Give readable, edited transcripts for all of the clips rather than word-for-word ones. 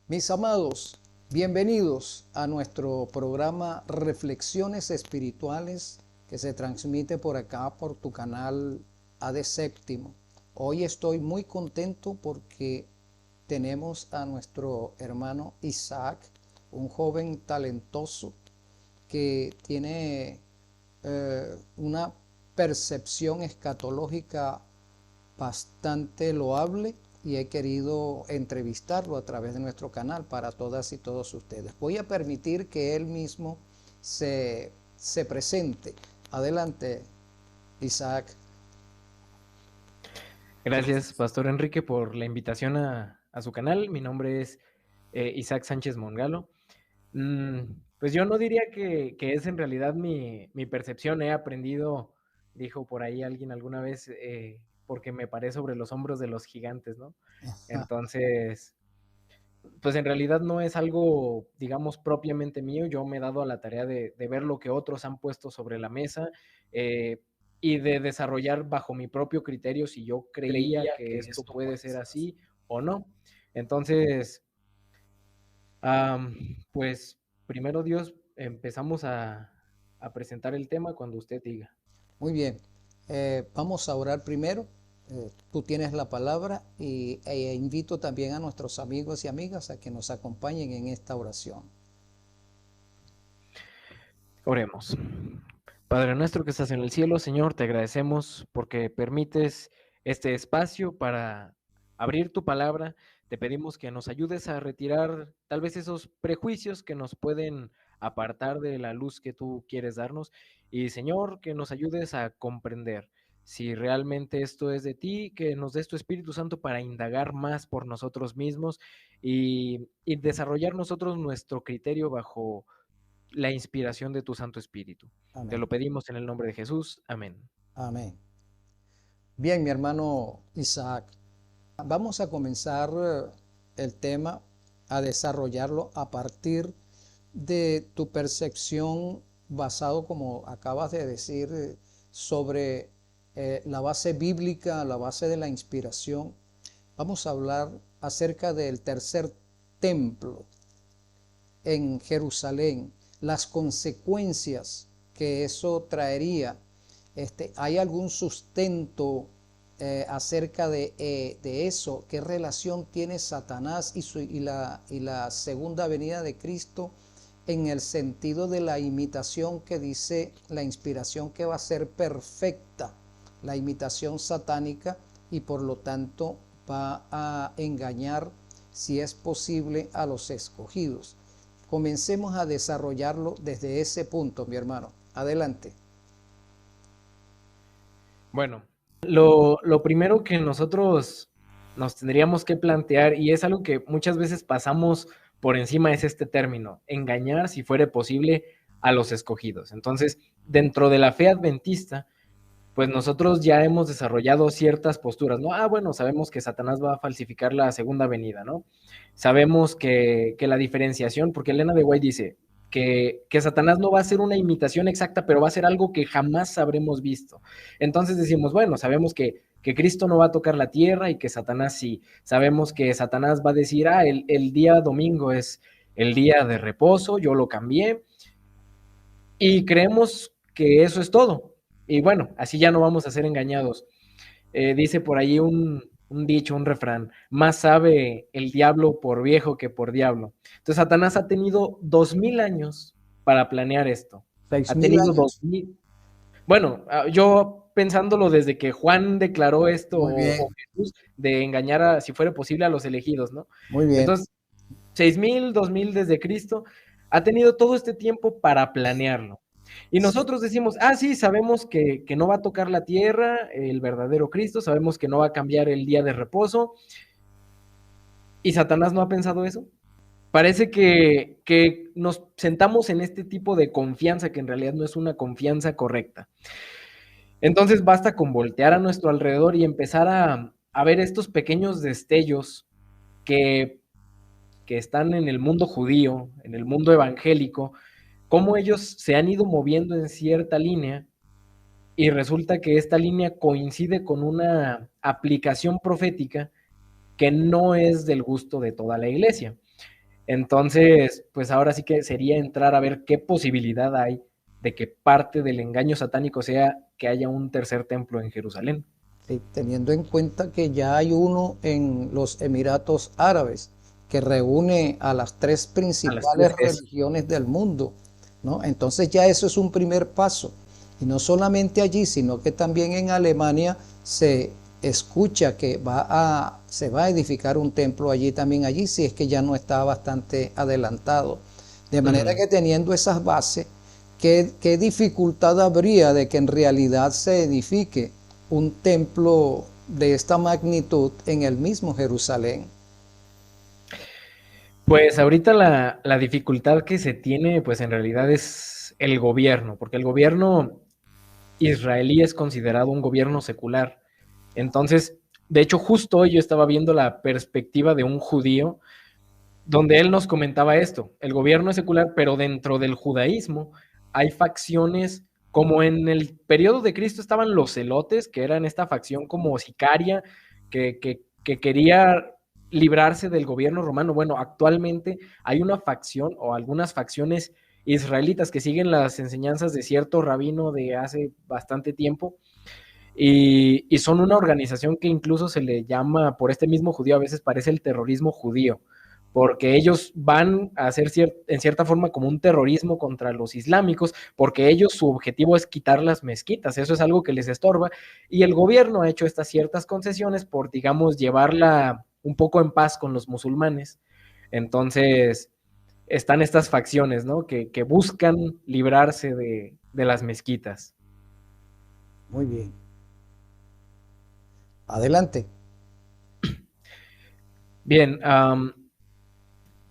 Mis amados, bienvenidos a nuestro programa Reflexiones Espirituales que se transmite por acá por tu canal AD Séptimo. Hoy estoy muy contento porque tenemos a nuestro hermano Isaac, un joven talentoso que tiene una percepción escatológica bastante loable y he querido entrevistarlo a través de nuestro canal para todas y todos ustedes. Voy a permitir que él mismo se presente. Adelante, Isaac. Gracias, Pastor Enrique, por la invitación a su canal. Mi nombre es Isaac Sánchez Mongalo. Pues yo no diría que es en realidad mi percepción. He aprendido, dijo por ahí alguien alguna vez, porque me paré sobre los hombros de los gigantes, ¿no? Entonces, pues en realidad no es algo, digamos, propiamente mío. Yo me he dado a la tarea de ver lo que otros han puesto sobre la mesa eh, y de desarrollar bajo mi propio criterio si yo creía que esto puede ser así o no. Entonces, pues primero Dios, empezamos a presentar el tema cuando usted diga. Muy bien. Vamos a orar primero. Tú tienes la palabra e invito también a nuestros amigos y amigas a que nos acompañen en esta oración. Oremos. Padre nuestro que estás en el cielo, Señor, te agradecemos porque permites este espacio para abrir tu palabra. Te pedimos que nos ayudes a retirar tal vez esos prejuicios que nos pueden apartar de la luz que tú quieres darnos. Y Señor, que nos ayudes a comprender si realmente esto es de ti, que nos des tu Espíritu Santo para indagar más por nosotros mismos y desarrollar nosotros nuestro criterio bajo la inspiración de tu Santo Espíritu. Te Amén. lo pedimos en el nombre de Jesús. Amén. Amén. Bien, mi hermano Isaac, vamos a comenzar el tema, a desarrollarlo a partir de tu percepción basado, como acabas de decir, sobre la base bíblica, la base de la inspiración. Vamos a hablar acerca del tercer templo en Jerusalén, las consecuencias que eso traería. ¿Hay algún sustento acerca de eso? ¿Qué relación tiene Satanás y la segunda venida de Cristo en el sentido de la imitación que dice la inspiración que va a ser perfecta, la imitación satánica y por lo tanto va a engañar, si es posible, a los escogidos? Comencemos a desarrollarlo desde ese punto, mi hermano. Adelante. Bueno, lo primero que nosotros nos tendríamos que plantear, y es algo que muchas veces pasamos por encima, es este término, engañar, si fuere posible, a los escogidos. Entonces, dentro de la fe adventista, pues nosotros ya hemos desarrollado ciertas posturas, ¿no? Bueno, sabemos que Satanás va a falsificar la segunda venida, ¿no? Sabemos que la diferenciación, porque Elena de White dice que Satanás no va a ser una imitación exacta, pero va a ser algo que jamás habremos visto. Entonces decimos, bueno, sabemos que Cristo no va a tocar la tierra y que Satanás sí. Sabemos que Satanás va a decir, el día domingo es el día de reposo, yo lo cambié, y creemos que eso es todo. Y bueno, así ya no vamos a ser engañados. Dice por ahí un dicho, un refrán, más sabe el diablo por viejo que por diablo. Entonces Satanás ha tenido 2000 años para planear esto. Seis Ha mil tenido años. 2000. Bueno, yo pensándolo desde que Juan declaró esto Muy bien, o Jesús de engañar a, si fuera posible, a los elegidos, ¿no? muy bien. Entonces, 6000, 2000 desde Cristo, ha tenido todo este tiempo para planearlo. Y Sí. nosotros decimos, sí, sabemos que no va a tocar la tierra, el verdadero Cristo, sabemos que no va a cambiar el día de reposo, y Satanás no ha pensado eso. Parece que nos sentamos en este tipo de confianza que en realidad no es una confianza correcta. Entonces basta con voltear a nuestro alrededor y empezar a ver estos pequeños destellos que están en el mundo judío, en el mundo evangélico, cómo ellos se han ido moviendo en cierta línea y resulta que esta línea coincide con una aplicación profética que no es del gusto de toda la iglesia. Entonces, pues ahora sí que sería entrar a ver qué posibilidad hay de que parte del engaño satánico sea que haya un tercer templo en Jerusalén. Sí, teniendo en cuenta que ya hay uno en los Emiratos Árabes que reúne a las tres A las tres principales es. religiones del mundo, ¿no? Entonces ya eso es un primer paso. Y no solamente allí, sino que también en Alemania se escucha que se va a edificar un templo allí también, allí, si es que ya no está bastante adelantado. De manera Ujú. que teniendo esas bases, ¿qué dificultad habría de que en realidad se edifique un templo de esta magnitud en el mismo Jerusalén? Pues ahorita la dificultad que se tiene, pues en realidad es el gobierno, porque el gobierno israelí es considerado un gobierno secular. Entonces, de hecho, justo hoy yo estaba viendo la perspectiva de un judío donde él nos comentaba esto, el gobierno es secular, pero dentro del judaísmo hay facciones, como en el periodo de Cristo estaban los celotes, que eran esta facción como sicaria, que quería librarse del gobierno romano. Bueno, actualmente hay una facción o algunas facciones israelitas que siguen las enseñanzas de cierto rabino de hace bastante tiempo, y son una organización que incluso se le llama, por este mismo judío, a veces parece el terrorismo judío, porque ellos van a hacer en cierta forma como un terrorismo contra los islámicos, porque ellos su objetivo es quitar las mezquitas, eso es algo que les estorba, y el gobierno ha hecho estas ciertas concesiones por, digamos, llevarla un poco en paz con los musulmanes. Entonces, están estas facciones, ¿no? Que buscan librarse de las mezquitas. Muy bien. Adelante. Bien,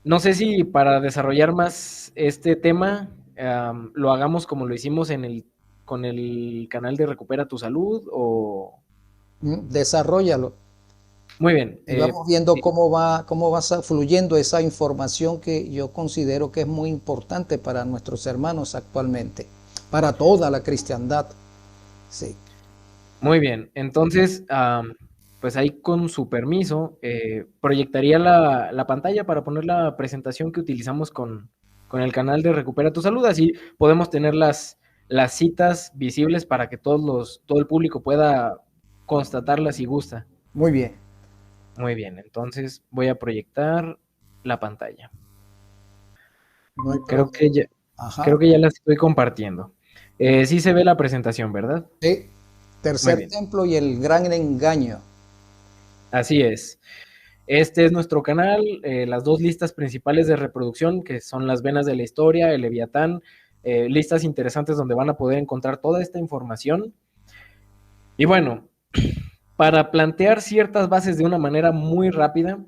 no sé si para desarrollar más este tema lo hagamos como lo hicimos con el canal de Recupera tu Salud o... Desarrollalo Muy bien. y vamos viendo cómo va fluyendo esa información que yo considero que es muy importante para nuestros hermanos actualmente, para toda la cristiandad. Sí, Muy bien. Entonces, pues ahí con su permiso, proyectaría la pantalla para poner la presentación que utilizamos con el canal de Recupera tu Salud. Así podemos tener las citas visibles para que todo el público pueda constatarlas si gusta. muy bien. Muy bien, entonces voy a proyectar la pantalla. No hay Creo problema. que ya, Ajá. creo que ya la estoy compartiendo. Sí se ve la presentación, ¿verdad? Sí. Muy Tercer bien, templo y el gran engaño. así es. Este es nuestro canal, las dos listas principales de reproducción, que son las venas de la historia, el Leviatán, listas interesantes donde van a poder encontrar toda esta información. Y bueno, para plantear ciertas bases de una manera muy rápida,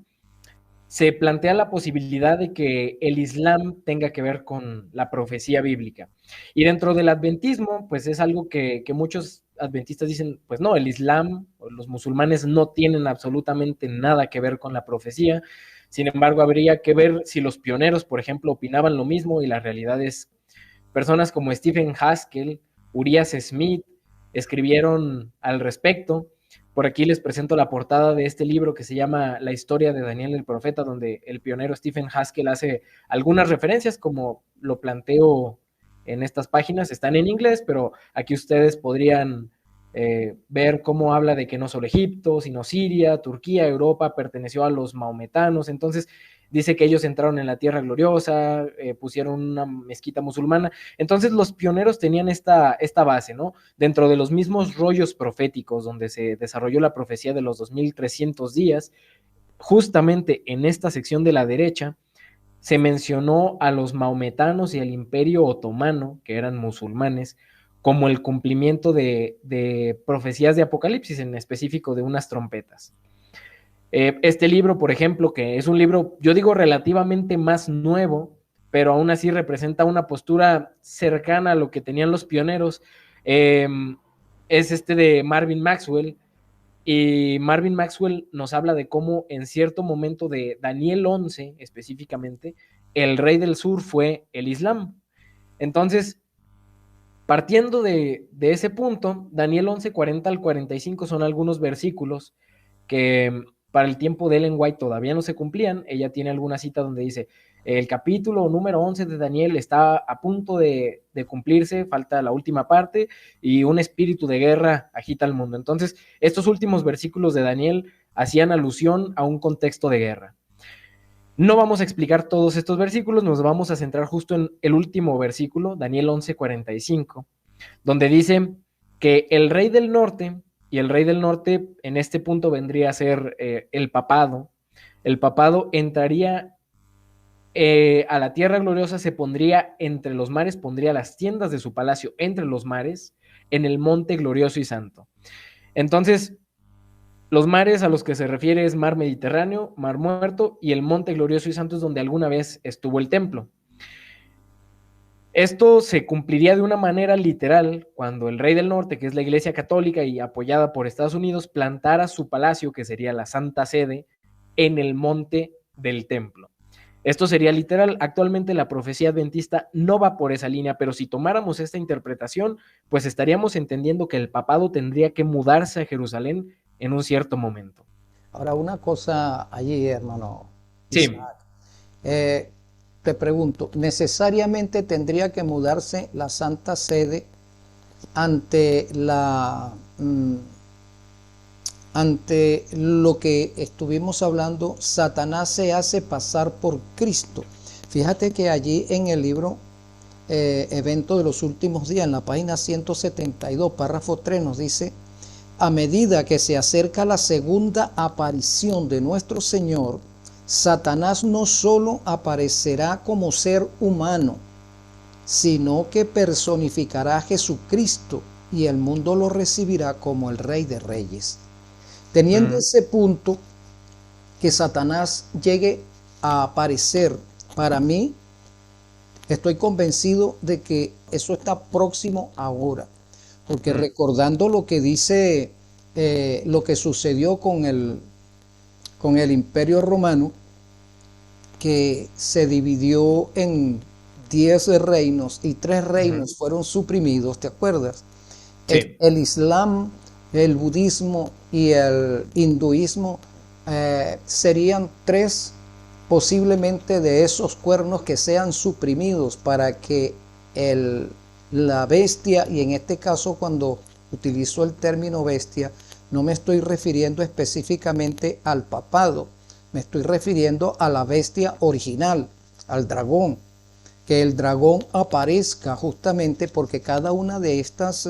se plantea la posibilidad de que el Islam tenga que ver con la profecía bíblica. Y dentro del adventismo, pues es algo que muchos adventistas dicen, pues no, el Islam o los musulmanes no tienen absolutamente nada que ver con la profecía. Sin embargo, habría que ver si los pioneros, por ejemplo, opinaban lo mismo, y la realidad es personas como Stephen Haskell, Urias Smith, escribieron al respecto. Por aquí les presento la portada de este libro que se llama La historia de Daniel el profeta, donde el pionero Stephen Haskell hace algunas referencias, como lo planteo en estas páginas. Están en inglés, pero aquí ustedes podrían ver cómo habla de que no solo Egipto, sino Siria, Turquía, Europa perteneció a los maometanos. Entonces dice que ellos entraron en la tierra gloriosa, pusieron una mezquita musulmana. Entonces los pioneros tenían esta base, ¿no? Dentro de los mismos rollos proféticos donde se desarrolló la profecía de los 2300 días, justamente en esta sección de la derecha, se mencionó a los maometanos y al imperio otomano, que eran musulmanes, como el cumplimiento de profecías de Apocalipsis, en específico de unas trompetas. Este libro, por ejemplo, que es un libro, yo digo, relativamente más nuevo, pero aún así representa una postura cercana a lo que tenían los pioneros, eh, es este de Marvin Maxwell. Y Marvin Maxwell nos habla de cómo en cierto momento de Daniel 11 específicamente, el rey del sur fue el Islam. Entonces, partiendo ese punto, Daniel 11, 40 al 45 son algunos versículos que para el tiempo de Ellen White todavía no se cumplían. Ella tiene alguna cita donde dice, el capítulo número 11 de Daniel está a punto de cumplirse, falta la última parte y un espíritu de guerra agita el mundo. Entonces, estos últimos versículos de Daniel hacían alusión a un contexto de guerra. No vamos a explicar todos estos versículos, nos vamos a centrar justo en el último versículo, Daniel 11:45, donde dice que el rey del norte, y el rey del norte en este punto vendría a ser el papado entraría a la tierra gloriosa, se pondría entre los mares, pondría las tiendas de su palacio entre los mares, en el monte glorioso y santo. Entonces, los mares a los que se refiere es mar Mediterráneo, mar Muerto, y el monte glorioso y santo es donde alguna vez estuvo el templo. Esto se cumpliría de una manera literal cuando el rey del norte, que es la Iglesia Católica y apoyada por Estados Unidos, plantara su palacio, que sería la Santa Sede, en el monte del templo. Esto sería literal. Actualmente la profecía adventista no va por esa línea, pero si tomáramos esta interpretación, pues estaríamos entendiendo que el papado tendría que mudarse a Jerusalén en un cierto momento. Ahora, una cosa allí, hermano Sí. Isaac. Te pregunto, ¿necesariamente tendría que mudarse la Santa Sede ante ante lo que estuvimos hablando? Satanás se hace pasar por Cristo. Fíjate que allí en el libro Evento de los Últimos Días, en la página 172, párrafo 3, nos dice: a medida que se acerca la segunda aparición de nuestro Señor, Satanás no solo aparecerá como ser humano, sino que personificará a Jesucristo y el mundo lo recibirá como el Rey de Reyes. Teniendo ese punto, que Satanás llegue a aparecer, para mí, estoy convencido de que eso está próximo ahora. Porque recordando lo que dice, lo que sucedió con el Imperio Romano, que se dividió en 10 reinos y 3 reinos fueron suprimidos, ¿te acuerdas? Sí. El Islam, el budismo y el hinduismo serían 3 posiblemente de esos cuernos que sean suprimidos para que la bestia, y en este caso cuando utilizo el término bestia, no me estoy refiriendo específicamente al papado, me estoy refiriendo a la bestia original, al dragón, que el dragón aparezca justamente porque cada una de estas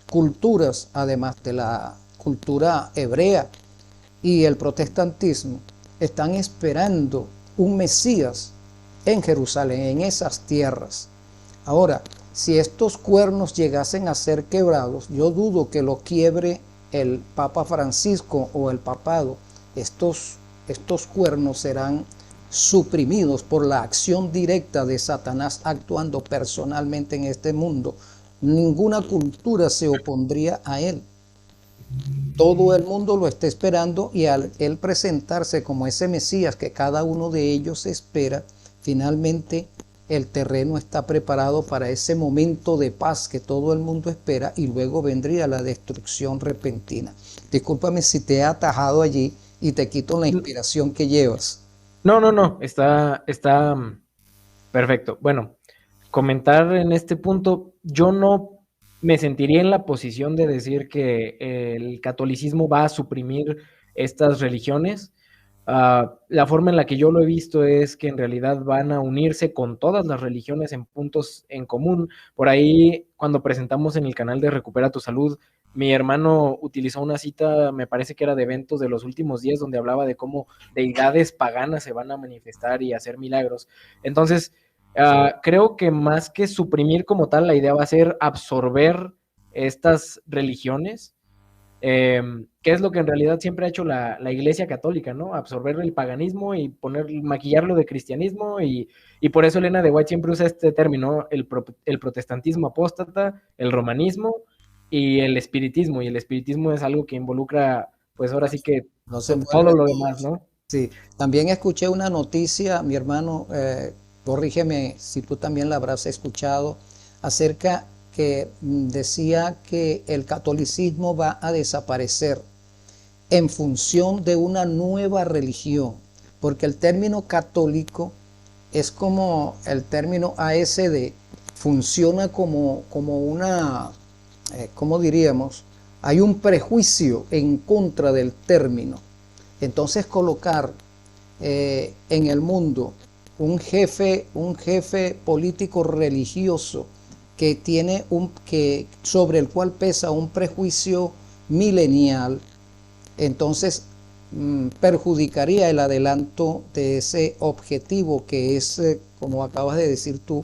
culturas, además de la cultura hebrea y el protestantismo, están esperando un Mesías en Jerusalén, en esas tierras. Ahora, si estos cuernos llegasen a ser quebrados, yo dudo que lo quiebre el Papa Francisco o el papado. Estos cuernos serán suprimidos por la acción directa de Satanás actuando personalmente en este mundo. Ninguna cultura se opondría a él. Todo el mundo lo está esperando, y al él presentarse como ese Mesías que cada uno de ellos espera, finalmente el terreno está preparado para ese momento de paz que todo el mundo espera, y luego vendría la destrucción repentina. Discúlpame si te he atajado allí y te quito la inspiración que llevas. No, está perfecto. Bueno, comentar en este punto, yo no me sentiría en la posición de decir que el catolicismo va a suprimir estas religiones. La forma en la que yo lo he visto es que en realidad van a unirse con todas las religiones en puntos en común. Por ahí, cuando presentamos en el canal de Recupera tu Salud, mi hermano utilizó una cita, me parece que era de Eventos de los Últimos Días, donde hablaba de cómo deidades paganas se van a manifestar y hacer milagros. Entonces, creo que más que suprimir como tal, la idea va a ser absorber estas religiones, que es lo que en realidad siempre ha hecho la Iglesia Católica, ¿no? Absorber el paganismo y maquillarlo de cristianismo, y por eso Elena de White siempre usa este término, el protestantismo apóstata, el romanismo y el espiritismo es algo que involucra, pues ahora sí que No se todo envuelve lo todo. demás, ¿no? Sí, también escuché una noticia, mi hermano, corrígeme si tú también la habrás escuchado, acerca que decía que el catolicismo va a desaparecer en función de una nueva religión, porque el término católico es como el término ASD, funciona como una, ¿cómo diríamos? Hay un prejuicio en contra del término. Entonces colocar en el mundo un jefe político religioso que tiene sobre el cual pesa un prejuicio milenial, entonces perjudicaría el adelanto de ese objetivo que es, como acabas de decir tú,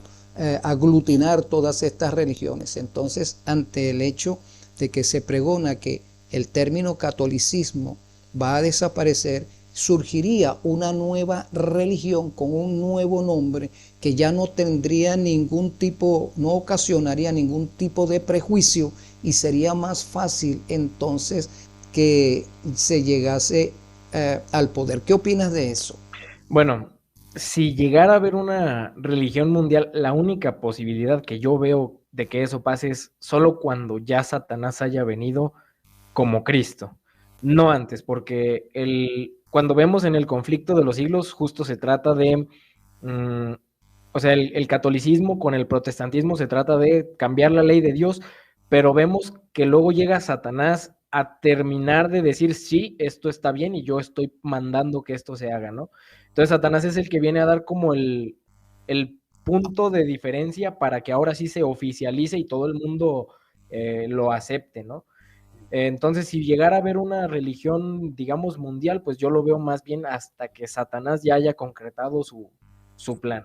aglutinar todas estas religiones. Entonces, ante el hecho de que se pregona que el término catolicismo va a desaparecer, surgiría una nueva religión con un nuevo nombre que ya no tendría ningún tipo, no ocasionaría ningún tipo de prejuicio, y sería más fácil entonces que se llegase al poder. ¿Qué opinas de eso? Bueno, si llegara a haber una religión mundial, la única posibilidad que yo veo de que eso pase es solo cuando ya Satanás haya venido como Cristo, no antes, porque cuando vemos en el conflicto de los siglos, justo se trata de, o sea, el catolicismo con el protestantismo se trata de cambiar la ley de Dios, pero vemos que luego llega Satanás a terminar de decir, sí, esto está bien y yo estoy mandando que esto se haga, ¿no? Entonces Satanás es el que viene a dar como el punto de diferencia para que ahora sí se oficialice y todo el mundo lo acepte, ¿no? Entonces, si llegara a haber una religión, digamos, mundial, pues yo lo veo más bien hasta que Satanás ya haya concretado su plan.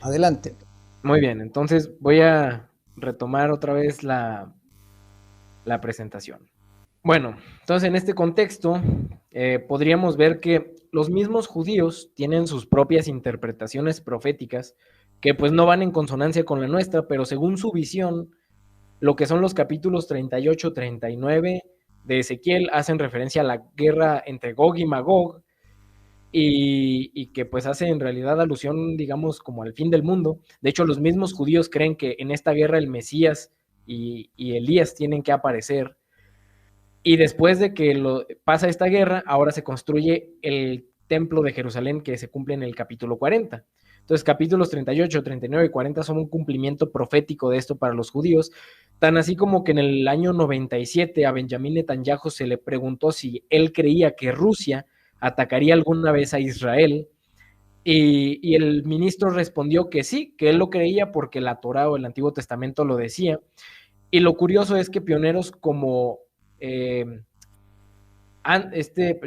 Adelante. Muy bien, entonces voy a retomar otra vez la presentación. Bueno, entonces en este contexto podríamos ver que los mismos judíos tienen sus propias interpretaciones proféticas que pues no van en consonancia con la nuestra, pero según su visión, lo que son los capítulos 38, 39 de Ezequiel hacen referencia a la guerra entre Gog y Magog y que pues hace en realidad alusión, digamos, como al fin del mundo. De hecho, los mismos judíos creen que en esta guerra el Mesías y Elías tienen que aparecer. Y después de que pasa esta guerra, ahora se construye el templo de Jerusalén que se cumple en el capítulo 40. Entonces, capítulos 38, 39 y 40 son un cumplimiento profético de esto para los judíos, tan así como que en el año 97 a Benjamín Netanyahu se le preguntó si él creía que Rusia atacaría alguna vez a Israel, y el ministro respondió que sí, que él lo creía porque la Torá o el Antiguo Testamento lo decía. Y lo curioso es que pioneros como eh,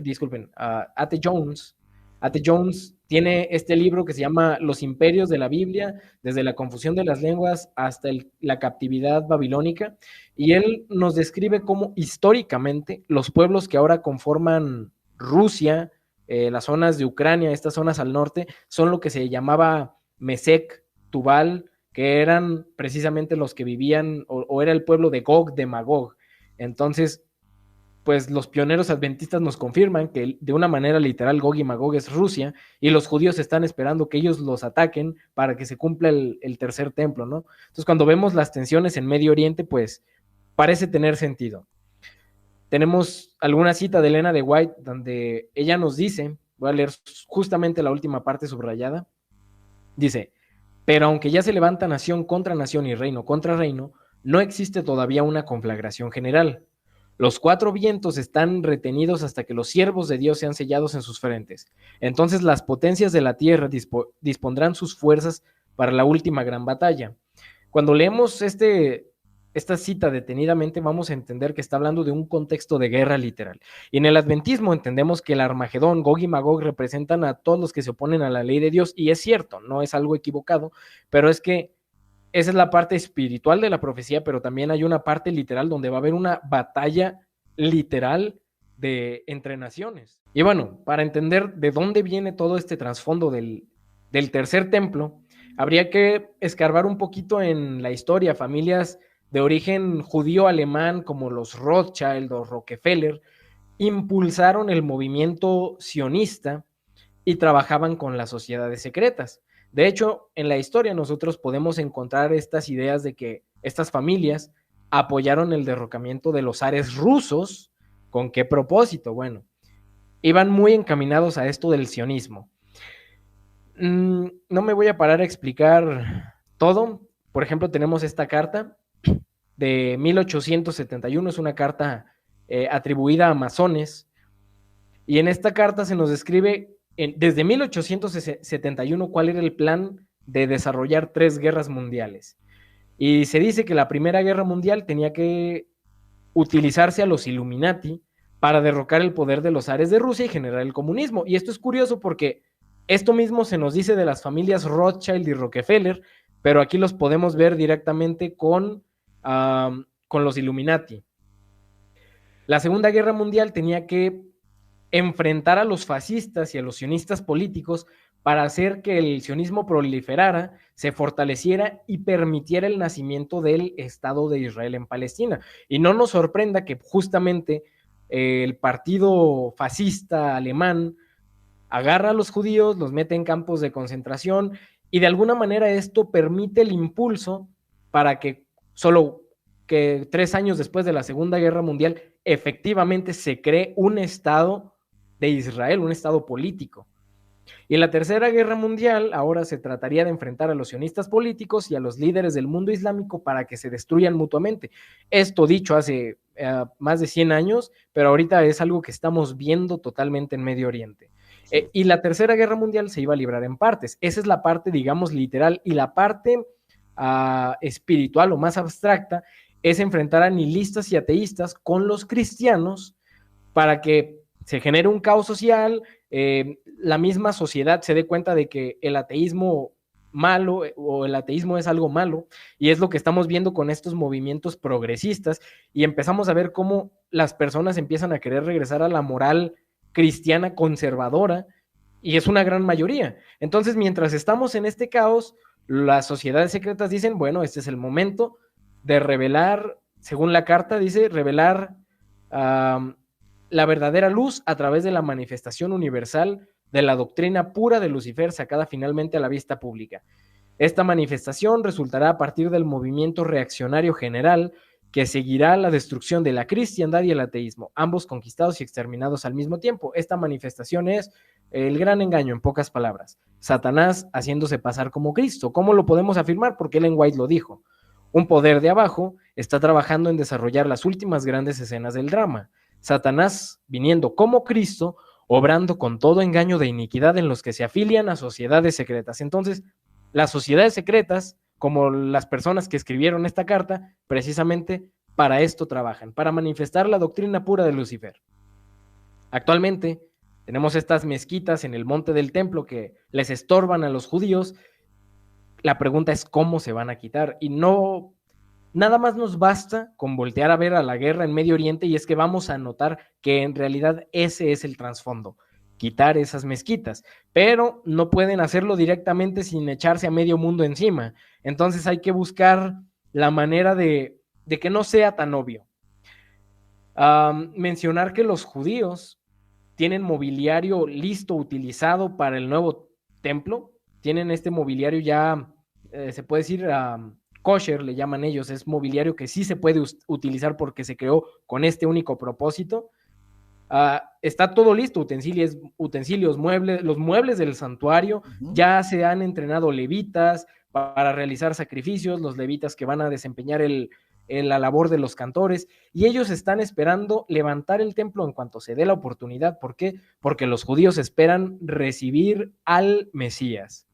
disculpen, Ate Jones tiene este libro que se llama Los Imperios de la Biblia, desde la confusión de las lenguas hasta la captividad babilónica, y él nos describe cómo históricamente los pueblos que ahora conforman Rusia, las zonas de Ucrania, estas zonas al norte, son lo que se llamaba Mesec, Tubal, que eran precisamente los que vivían, o era el pueblo de Gog, de Magog. Entonces, pues los pioneros adventistas nos confirman que de una manera literal Gog y Magog es Rusia, y los judíos están esperando que ellos los ataquen para que se cumpla el tercer templo, ¿no? Entonces, cuando vemos las tensiones en Medio Oriente, pues parece tener sentido. Tenemos alguna cita de Elena de White donde ella nos dice, voy a leer justamente la última parte subrayada, dice: pero aunque ya se levanta nación contra nación y reino contra reino, no existe todavía una conflagración general. Los cuatro vientos están retenidos hasta que los siervos de Dios sean sellados en sus frentes. Entonces las potencias de la tierra dispondrán sus fuerzas para la última gran batalla. Cuando leemos esta cita detenidamente, vamos a entender que está hablando de un contexto de guerra literal. Y en el adventismo entendemos que el Armagedón, Gog y Magog, representan a todos los que se oponen a la ley de Dios, y es cierto, no es algo equivocado, pero es que esa es la parte espiritual de la profecía, pero también hay una parte literal donde va a haber una batalla literal entre naciones. Y bueno, para entender de dónde viene todo este trasfondo del tercer templo, habría que escarbar un poquito en la historia. Familias de origen judío-alemán como los Rothschild o Rockefeller impulsaron el movimiento sionista y trabajaban con las sociedades secretas. De hecho, en la historia nosotros podemos encontrar estas ideas de que estas familias apoyaron el derrocamiento de los zares rusos. ¿Con qué propósito? Bueno, iban muy encaminados a esto del sionismo. No me voy a parar a explicar todo. Por ejemplo, tenemos esta carta de 1871, es una carta atribuida a masones, y en esta carta se nos describe desde 1871 cuál era el plan de desarrollar 3 guerras mundiales. Y se dice que la Primera Guerra Mundial tenía que utilizarse a los Illuminati para derrocar el poder de los zares de Rusia y generar el comunismo. Y esto es curioso porque esto mismo se nos dice de las familias Rothschild y Rockefeller, pero aquí los podemos ver directamente con los Illuminati. La Segunda Guerra Mundial tenía que enfrentar a los fascistas y a los sionistas políticos para hacer que el sionismo proliferara, se fortaleciera y permitiera el nacimiento del Estado de Israel en Palestina. Y no nos sorprenda que justamente el partido fascista alemán agarra a los judíos, los mete en campos de concentración, y de alguna manera esto permite el impulso para que solo que 3 años después de la Segunda Guerra Mundial efectivamente se cree un Estado de Israel, un Estado político. Y en la Tercera Guerra Mundial ahora se trataría de enfrentar a los sionistas políticos y a los líderes del mundo islámico para que se destruyan mutuamente. Esto dicho hace más de 100 años, pero ahorita es algo que estamos viendo totalmente en Medio Oriente. Y la Tercera Guerra Mundial se iba a librar en partes. Esa es la parte, digamos, literal, y la parte espiritual o más abstracta es enfrentar a nihilistas y ateístas con los cristianos para que se genere un caos social, la misma sociedad se dé cuenta de que el ateísmo malo o el ateísmo es algo malo, y es lo que estamos viendo con estos movimientos progresistas, y empezamos a ver cómo las personas empiezan a querer regresar a la moral cristiana conservadora, y es una gran mayoría. Entonces, mientras estamos en este caos, las sociedades secretas dicen, bueno, este es el momento de revelar, según la carta dice, revelar la verdadera luz a través de la manifestación universal de la doctrina pura de Lucifer sacada finalmente a la vista pública. Esta manifestación resultará a partir del movimiento reaccionario general que seguirá la destrucción de la cristiandad y el ateísmo, ambos conquistados y exterminados al mismo tiempo. Esta manifestación es el gran engaño, en pocas palabras. Satanás haciéndose pasar como Cristo. ¿Cómo lo podemos afirmar? Porque Ellen White lo dijo. Un poder de abajo está trabajando en desarrollar las últimas grandes escenas del drama. Satanás viniendo como Cristo, obrando con todo engaño de iniquidad en los que se afilian a sociedades secretas. Entonces, las sociedades secretas, como las personas que escribieron esta carta, precisamente para esto trabajan, para manifestar la doctrina pura de Lucifer. Actualmente tenemos estas mezquitas en el monte del templo que les estorban a los judíos. La pregunta es cómo se van a quitar, y no, nada más nos basta con voltear a ver a la guerra en Medio Oriente y es que vamos a notar que en realidad ese es el trasfondo, quitar esas mezquitas, pero no pueden hacerlo directamente sin echarse a medio mundo encima. Entonces hay que buscar la manera de que no sea tan obvio. Mencionar que los judíos tienen mobiliario listo, utilizado para el nuevo templo, tienen este mobiliario ya, se puede decir, kosher, le llaman ellos, es mobiliario que sí se puede utilizar porque se creó con este único propósito. Está todo listo, utensilios, muebles, los muebles del santuario, ya se han entrenado levitas para realizar sacrificios, los levitas que van a desempeñar la labor de los cantores, y ellos están esperando levantar el templo en cuanto se dé la oportunidad. ¿Por qué? Porque los judíos esperan recibir al Mesías.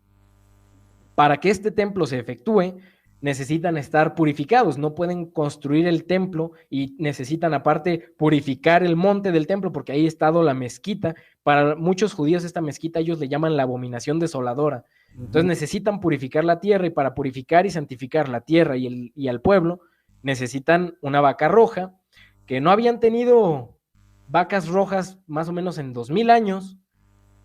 Para que este templo se efectúe, necesitan estar purificados, no pueden construir el templo y necesitan aparte purificar el monte del templo porque ahí ha estado la mezquita. Para muchos judíos esta mezquita ellos le llaman la abominación desoladora. Entonces necesitan purificar la tierra, y para purificar y santificar la tierra y al pueblo necesitan una vaca roja, que no habían tenido vacas rojas más o menos en 2000 años,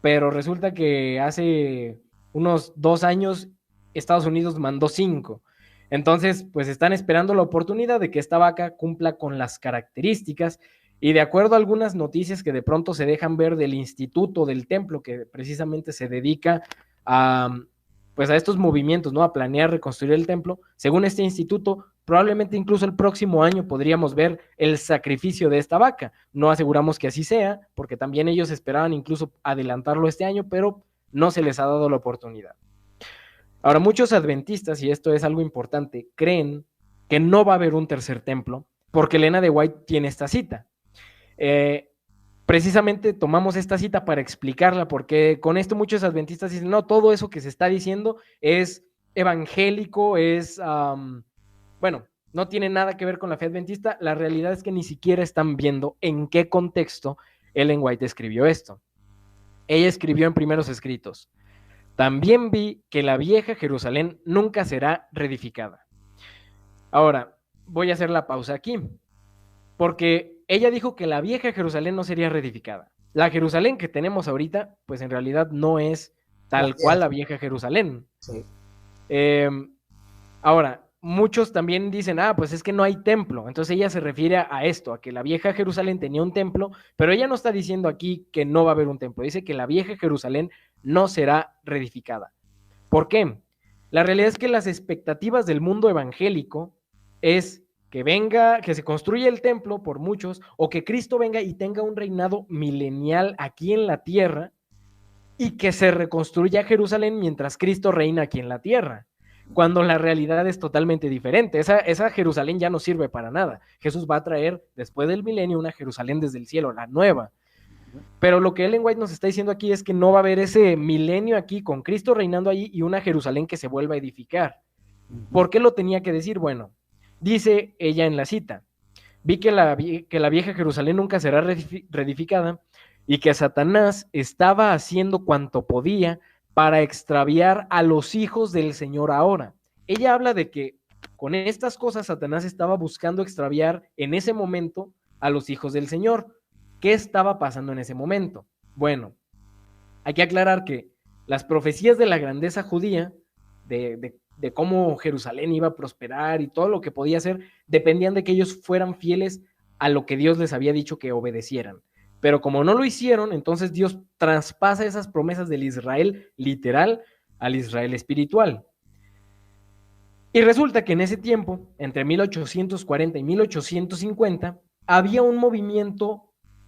pero resulta que hace unos 2 años Estados Unidos mandó 5. Entonces, pues están esperando la oportunidad de que esta vaca cumpla con las características, y de acuerdo a algunas noticias que de pronto se dejan ver del instituto del templo que precisamente se dedica a pues a estos movimientos, ¿no? A planear reconstruir el templo. Según este instituto, probablemente incluso el próximo año podríamos ver el sacrificio de esta vaca. No aseguramos que así sea, porque también ellos esperaban incluso adelantarlo este año, pero no se les ha dado la oportunidad. Ahora, muchos adventistas, y esto es algo importante, creen que no va a haber un tercer templo, porque Elena de White tiene esta cita. Precisamente tomamos esta cita para explicarla, porque con esto muchos adventistas dicen, no, todo eso que se está diciendo es evangélico, bueno, no tiene nada que ver con la fe adventista. La realidad es que ni siquiera están viendo en qué contexto Ellen White escribió esto. Ella escribió en Primeros Escritos: también vi que la vieja Jerusalén nunca será reedificada. Ahora, voy a hacer la pausa aquí, porque ella dijo que la vieja Jerusalén no sería reedificada. La Jerusalén que tenemos ahorita, pues en realidad no es tal cual la vieja Jerusalén. Sí. Ahora, muchos también dicen, pues es que no hay templo. Entonces ella se refiere a esto, a que la vieja Jerusalén tenía un templo, pero ella no está diciendo aquí que no va a haber un templo. Dice que la vieja Jerusalén no será reedificada. ¿Por qué? La realidad es que las expectativas del mundo evangélico es que venga, que se construya el templo por muchos, o que Cristo venga y tenga un reinado milenial aquí en la tierra, y que se reconstruya Jerusalén mientras Cristo reina aquí en la tierra, cuando la realidad es totalmente diferente. Esa Jerusalén ya no sirve para nada. Jesús va a traer después del milenio una Jerusalén desde el cielo, la nueva. Pero lo que Ellen White nos está diciendo aquí es que no va a haber ese milenio aquí con Cristo reinando allí y una Jerusalén que se vuelva a edificar. ¿Por qué lo tenía que decir? Bueno, dice ella en la cita: vi que la vieja Jerusalén nunca será reedificada y que Satanás estaba haciendo cuanto podía para extraviar a los hijos del Señor ahora. Ella habla de que con estas cosas Satanás estaba buscando extraviar en ese momento a los hijos del Señor. ¿Qué estaba pasando en ese momento? Bueno, hay que aclarar que las profecías de la grandeza judía, de cómo Jerusalén iba a prosperar y todo lo que podía hacer, dependían de que ellos fueran fieles a lo que Dios les había dicho que obedecieran. Pero como no lo hicieron, entonces Dios traspasa esas promesas del Israel literal al Israel espiritual. Y resulta que en ese tiempo, entre 1840 y 1850, había un movimiento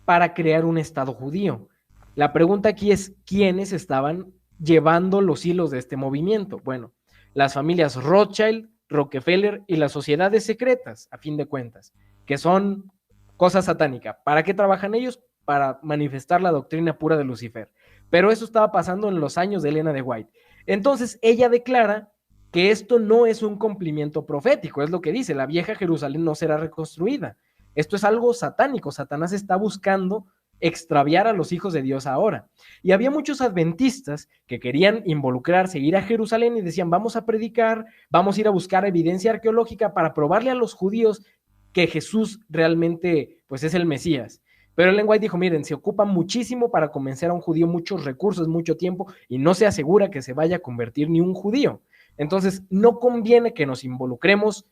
para crear un Estado judío. La pregunta aquí es, ¿quiénes estaban llevando los hilos de este movimiento? Bueno, las familias Rothschild, Rockefeller y las sociedades secretas, a fin de cuentas, que son cosas satánicas. ¿Para qué trabajan ellos? Para manifestar la doctrina pura de Lucifer. Pero eso estaba pasando en los años de Elena de White. Entonces ella declara que esto no es un cumplimiento profético, es lo que dice, la vieja Jerusalén no será reconstruida. Esto es algo satánico. Satanás está buscando extraviar a los hijos de Dios ahora. Y había muchos adventistas que querían involucrarse, ir a Jerusalén y decían, vamos a predicar, vamos a ir a buscar evidencia arqueológica para probarle a los judíos que Jesús realmente pues es el Mesías. Pero Ellen White dijo, miren, se ocupa muchísimo para convencer a un judío, muchos recursos, mucho tiempo, y no se asegura que se vaya a convertir ni un judío. Entonces, no conviene que nos involucremos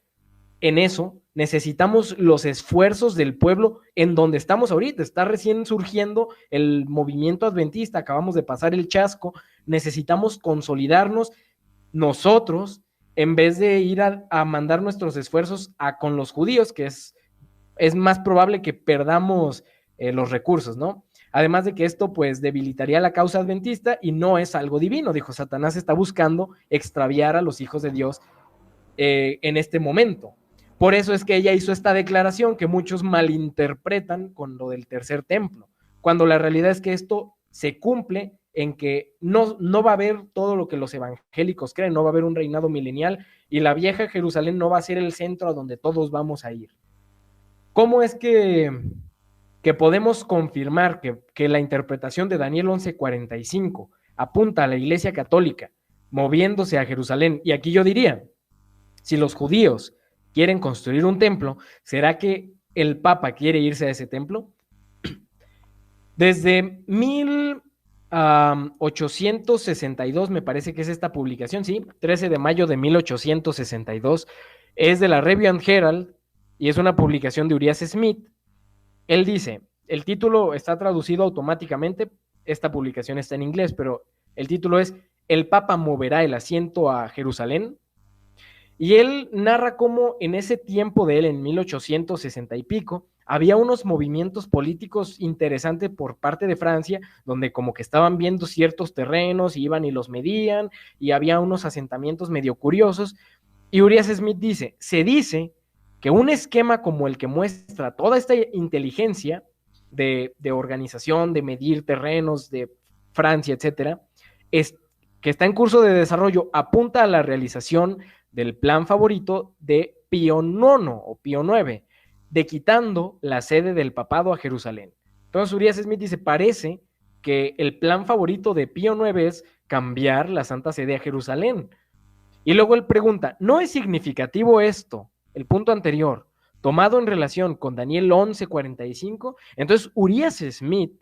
en eso. Necesitamos los esfuerzos del pueblo en donde estamos ahorita. Está recién surgiendo el movimiento adventista, acabamos de pasar el chasco. Necesitamos consolidarnos nosotros en vez de ir a mandar nuestros esfuerzos con los judíos, que es más probable que perdamos los recursos, ¿no? Además de que esto pues debilitaría la causa adventista y no es algo divino. Dijo, Satanás está buscando extraviar a los hijos de Dios en este momento. Por eso es que ella hizo esta declaración que muchos malinterpretan con lo del tercer templo, cuando la realidad es que esto se cumple en que no va a haber todo lo que los evangélicos creen, no va a haber un reinado milenial y la vieja Jerusalén no va a ser el centro a donde todos vamos a ir. ¿Cómo es que podemos confirmar que la interpretación de Daniel 11:45 apunta a la Iglesia Católica moviéndose a Jerusalén? Y aquí yo diría, si los judíos quieren construir un templo, ¿será que el Papa quiere irse a ese templo? Desde 1862, me parece que es esta publicación, sí, 13 de mayo de 1862, es de la Review and Herald y es una publicación de Urias Smith. Él dice, el título está traducido automáticamente, esta publicación está en inglés, pero el título es el Papa moverá el asiento a Jerusalén. Y él narra cómo en ese tiempo de él, en 1860 y pico, había unos movimientos políticos interesantes por parte de Francia, donde como que estaban viendo ciertos terrenos, y iban y los medían, y había unos asentamientos medio curiosos. Y Urias Smith dice, se dice que un esquema como el que muestra toda esta inteligencia de organización, de medir terrenos, de Francia, etcétera, es, que está en curso de desarrollo, apunta a la realización del plan favorito de Pío IX o Pío IX, de quitando la sede del papado a Jerusalén. Entonces Urias Smith dice, parece que el plan favorito de Pío IX es cambiar la Santa Sede a Jerusalén. Y luego él pregunta, ¿no es significativo esto, el punto anterior, tomado en relación con Daniel 11:45? Entonces Urias Smith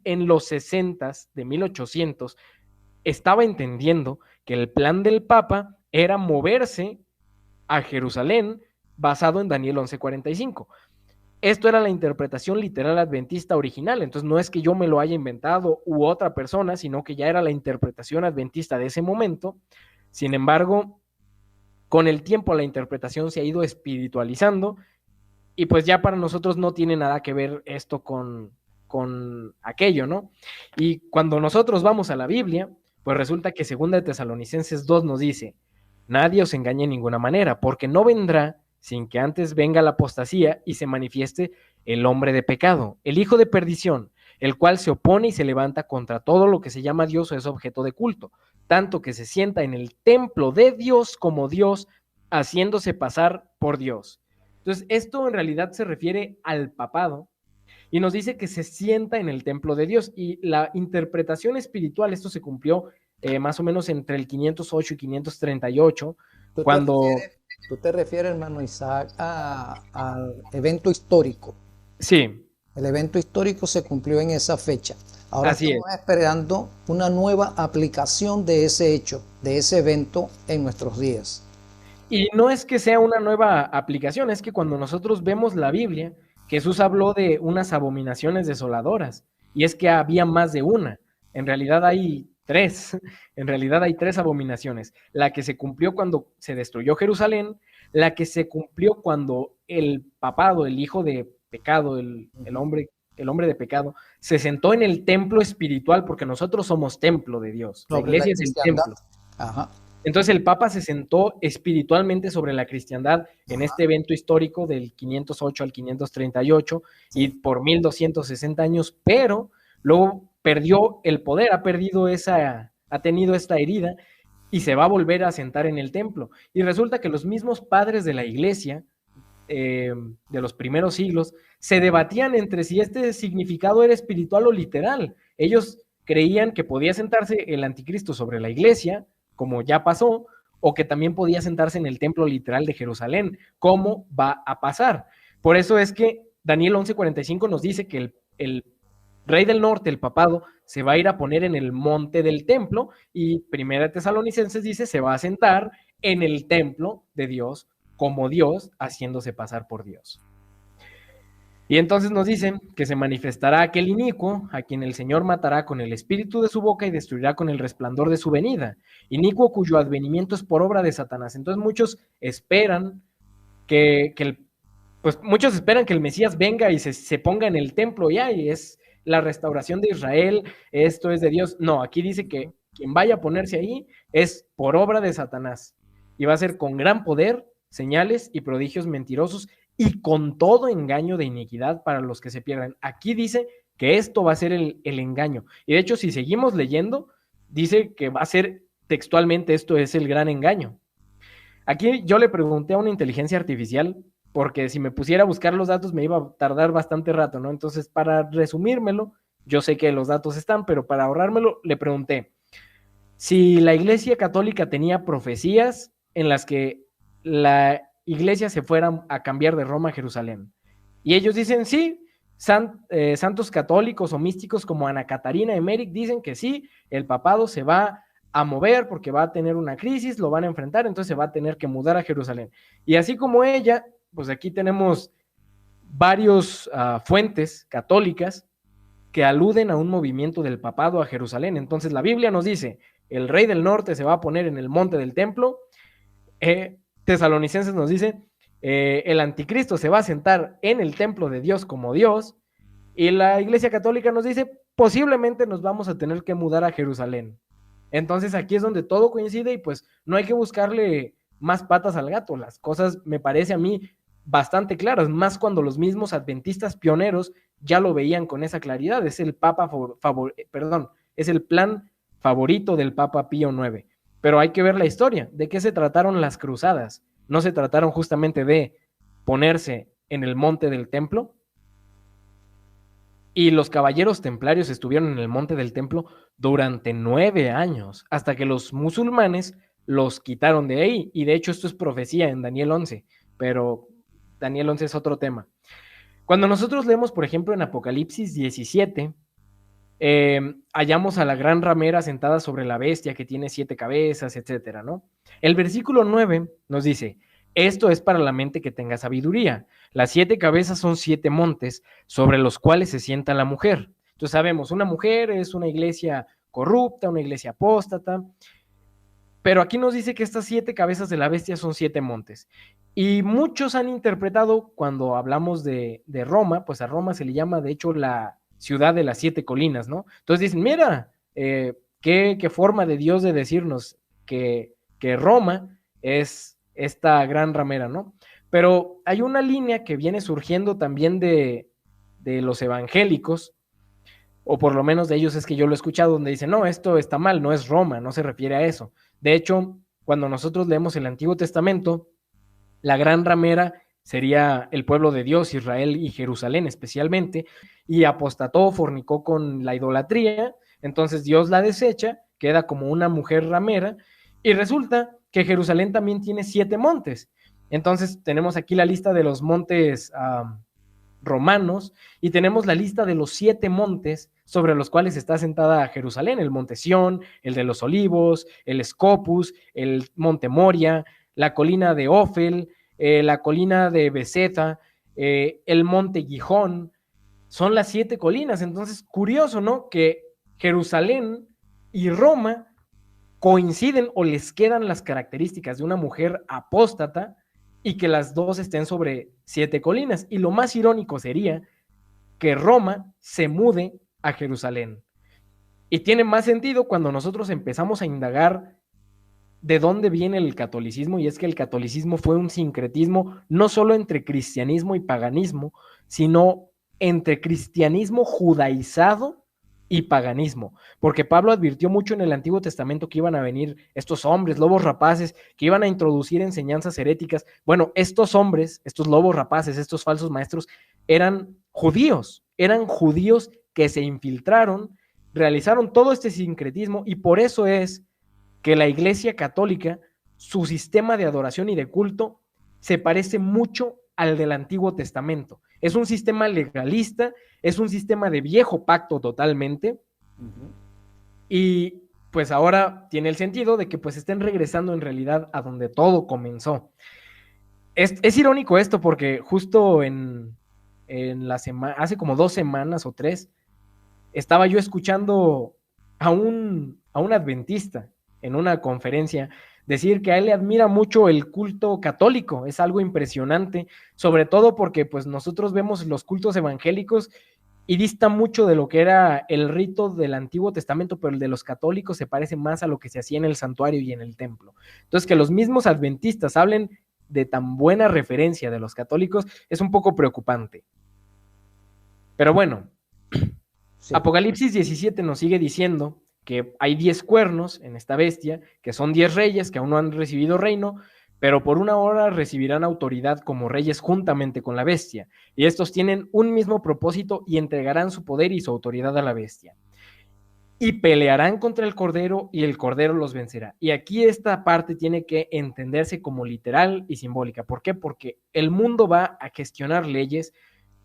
en los 60s de 1800 estaba entendiendo que el plan del Papa era moverse a Jerusalén basado en Daniel 11:45. Esto era la interpretación literal adventista original, entonces no es que yo me lo haya inventado u otra persona, sino que ya era la interpretación adventista de ese momento. Sin embargo, con el tiempo la interpretación se ha ido espiritualizando y pues ya para nosotros no tiene nada que ver esto con aquello, ¿no? Y cuando nosotros vamos a la Biblia, pues resulta que 2 de Tesalonicenses 2 nos dice, nadie os engañe en ninguna manera, porque no vendrá sin que antes venga la apostasía y se manifieste el hombre de pecado, el hijo de perdición, el cual se opone y se levanta contra todo lo que se llama Dios o es objeto de culto, tanto que se sienta en el templo de Dios como Dios, haciéndose pasar por Dios. Entonces, esto en realidad se refiere al papado y nos dice que se sienta en el templo de Dios. Y la interpretación espiritual, esto se cumplió más o menos entre el 508 y 538, ¿Tú cuando... tú te refieres, hermano Isaac, al evento histórico? Sí. El evento histórico se cumplió en esa fecha. Ahora Así estamos esperando una nueva aplicación de ese hecho, de ese evento en nuestros días. Y no es que sea una nueva aplicación, es que cuando nosotros vemos la Biblia, Jesús habló de unas abominaciones desoladoras, y es que había más de una. En realidad hay tres, en realidad hay tres abominaciones. La que se cumplió cuando se destruyó Jerusalén, la que se cumplió cuando el papado, el hijo de pecado, el hombre de pecado, se sentó en el templo espiritual, porque nosotros somos templo de Dios. La iglesia es el templo. Ajá. Entonces el Papa se sentó espiritualmente sobre la cristiandad en este evento histórico del 508 al 538 y por 1260 años, pero luego perdió el poder, ha tenido esta herida y se va a volver a sentar en el templo. Y resulta que los mismos padres de la iglesia de los primeros siglos se debatían entre si este significado era espiritual o literal. Ellos creían que podía sentarse el anticristo sobre la iglesia, como ya pasó, o que también podía sentarse en el templo literal de Jerusalén, como va a pasar. Por eso es que Daniel 11:45 nos dice que el rey del norte, el papado, se va a ir a poner en el monte del templo, y Primera de Tesalonicenses dice se va a sentar en el templo de Dios como Dios, haciéndose pasar por Dios. Y entonces nos dicen que se manifestará aquel inicuo, a quien el Señor matará con el espíritu de su boca y destruirá con el resplandor de su venida. Inicuo cuyo advenimiento es por obra de Satanás. Entonces muchos esperan muchos esperan que el Mesías venga y se ponga en el templo ya, y es la restauración de Israel, esto es de Dios. No, aquí dice que quien vaya a ponerse ahí es por obra de Satanás. Y va a ser con gran poder, señales y prodigios mentirosos, y con todo engaño de iniquidad para los que se pierdan. Aquí dice que esto va a ser el engaño. Y de hecho, si seguimos leyendo, dice que va a ser textualmente, esto es el gran engaño. Aquí yo le pregunté a una inteligencia artificial, porque si me pusiera a buscar los datos me iba a tardar bastante rato, ¿no? Entonces, para resumírmelo, yo sé que los datos están, pero para ahorrármelo, le pregunté si la Iglesia Católica tenía profecías en las que la iglesia se fuera a cambiar de Roma a Jerusalén. Y ellos dicen sí, santos católicos o místicos como Ana Catarina Emmerich dicen que sí, el papado se va a mover porque va a tener una crisis, lo van a enfrentar, entonces se va a tener que mudar a Jerusalén. Y así como ella, pues aquí tenemos varios fuentes católicas que aluden a un movimiento del papado a Jerusalén. Entonces la Biblia nos dice, el rey del norte se va a poner en el monte del templo. Tesalonicenses nos dice, el anticristo se va a sentar en el templo de Dios como Dios, y la Iglesia Católica nos dice, posiblemente nos vamos a tener que mudar a Jerusalén. Entonces aquí es donde todo coincide y pues no hay que buscarle más patas al gato. Las cosas me parece a mí bastante claras, más cuando los mismos adventistas pioneros ya lo veían con esa claridad. Es el es el plan favorito del Papa Pío IX. Pero hay que ver la historia. ¿De qué se trataron las cruzadas? ¿No se trataron justamente de ponerse en el monte del templo? Y los caballeros templarios estuvieron en el monte del templo durante 9 años, hasta que los musulmanes los quitaron de ahí. Y de hecho esto es profecía en Daniel 11, pero Daniel 11 es otro tema. Cuando nosotros leemos, por ejemplo, en Apocalipsis 17, hallamos a la gran ramera sentada sobre la bestia que tiene 7 cabezas, etcétera, ¿no? El versículo 9 nos dice, esto es para la mente que tenga sabiduría. Las 7 cabezas son 7 montes sobre los cuales se sienta la mujer. Entonces sabemos, una mujer es una iglesia corrupta, una iglesia apóstata, pero aquí nos dice que estas 7 cabezas de la bestia son 7 montes. Y muchos han interpretado, cuando hablamos de Roma, pues a Roma se le llama, de hecho, la ciudad de las 7 colinas, ¿no? Entonces dicen, mira, qué forma de Dios de decirnos que Roma es esta gran ramera, ¿no? Pero hay una línea que viene surgiendo también de los evangélicos, o por lo menos de ellos es que yo lo he escuchado, donde dicen, no, esto está mal, no es Roma, no se refiere a eso. De hecho, cuando nosotros leemos el Antiguo Testamento, la gran ramera sería el pueblo de Dios, Israel y Jerusalén especialmente, y apostató, fornicó con la idolatría, entonces Dios la desecha, queda como una mujer ramera, y resulta que Jerusalén también tiene 7 montes. Entonces tenemos aquí la lista de los montes romanos, y tenemos la lista de los 7 montes sobre los cuales está sentada Jerusalén, el monte Sión, el de los Olivos, el Scopus, el monte Moria, la colina de Ofel, la colina de Beceta, el monte Gijón. Son las 7 colinas. Entonces, curioso, ¿no? Que Jerusalén y Roma coinciden o les quedan las características de una mujer apóstata y que las dos estén sobre 7 colinas. Y lo más irónico sería que Roma se mude a Jerusalén. Y tiene más sentido cuando nosotros empezamos a indagar de dónde viene el catolicismo, y es que el catolicismo fue un sincretismo no solo entre cristianismo y paganismo, sino entre cristianismo judaizado y paganismo, porque Pablo advirtió mucho en el Antiguo Testamento que iban a venir estos hombres, lobos rapaces, que iban a introducir enseñanzas heréticas. Bueno, estos hombres, estos lobos rapaces, estos falsos maestros, eran judíos que se infiltraron, realizaron todo este sincretismo, y por eso es que la Iglesia Católica, su sistema de adoración y de culto, se parece mucho al del Antiguo Testamento. Es un sistema legalista, es un sistema de viejo pacto totalmente, y pues ahora tiene el sentido de que pues estén regresando en realidad a donde todo comenzó. Es irónico esto porque justo en la semana, hace como 2 semanas o 3, estaba yo escuchando a un adventista en una conferencia decir que a él le admira mucho el culto católico, es algo impresionante, sobre todo porque pues nosotros vemos los cultos evangélicos y dista mucho de lo que era el rito del Antiguo Testamento, pero el de los católicos se parece más a lo que se hacía en el santuario y en el templo. Entonces, que los mismos adventistas hablen de tan buena referencia de los católicos es un poco preocupante. Pero bueno, sí. Apocalipsis 17 nos sigue diciendo que hay 10 cuernos en esta bestia, que son 10 reyes que aún no han recibido reino, pero por una hora recibirán autoridad como reyes juntamente con la bestia, y estos tienen un mismo propósito y entregarán su poder y su autoridad a la bestia. Y pelearán contra el Cordero, y el Cordero los vencerá. Y aquí esta parte tiene que entenderse como literal y simbólica. ¿Por qué? Porque el mundo va a gestionar leyes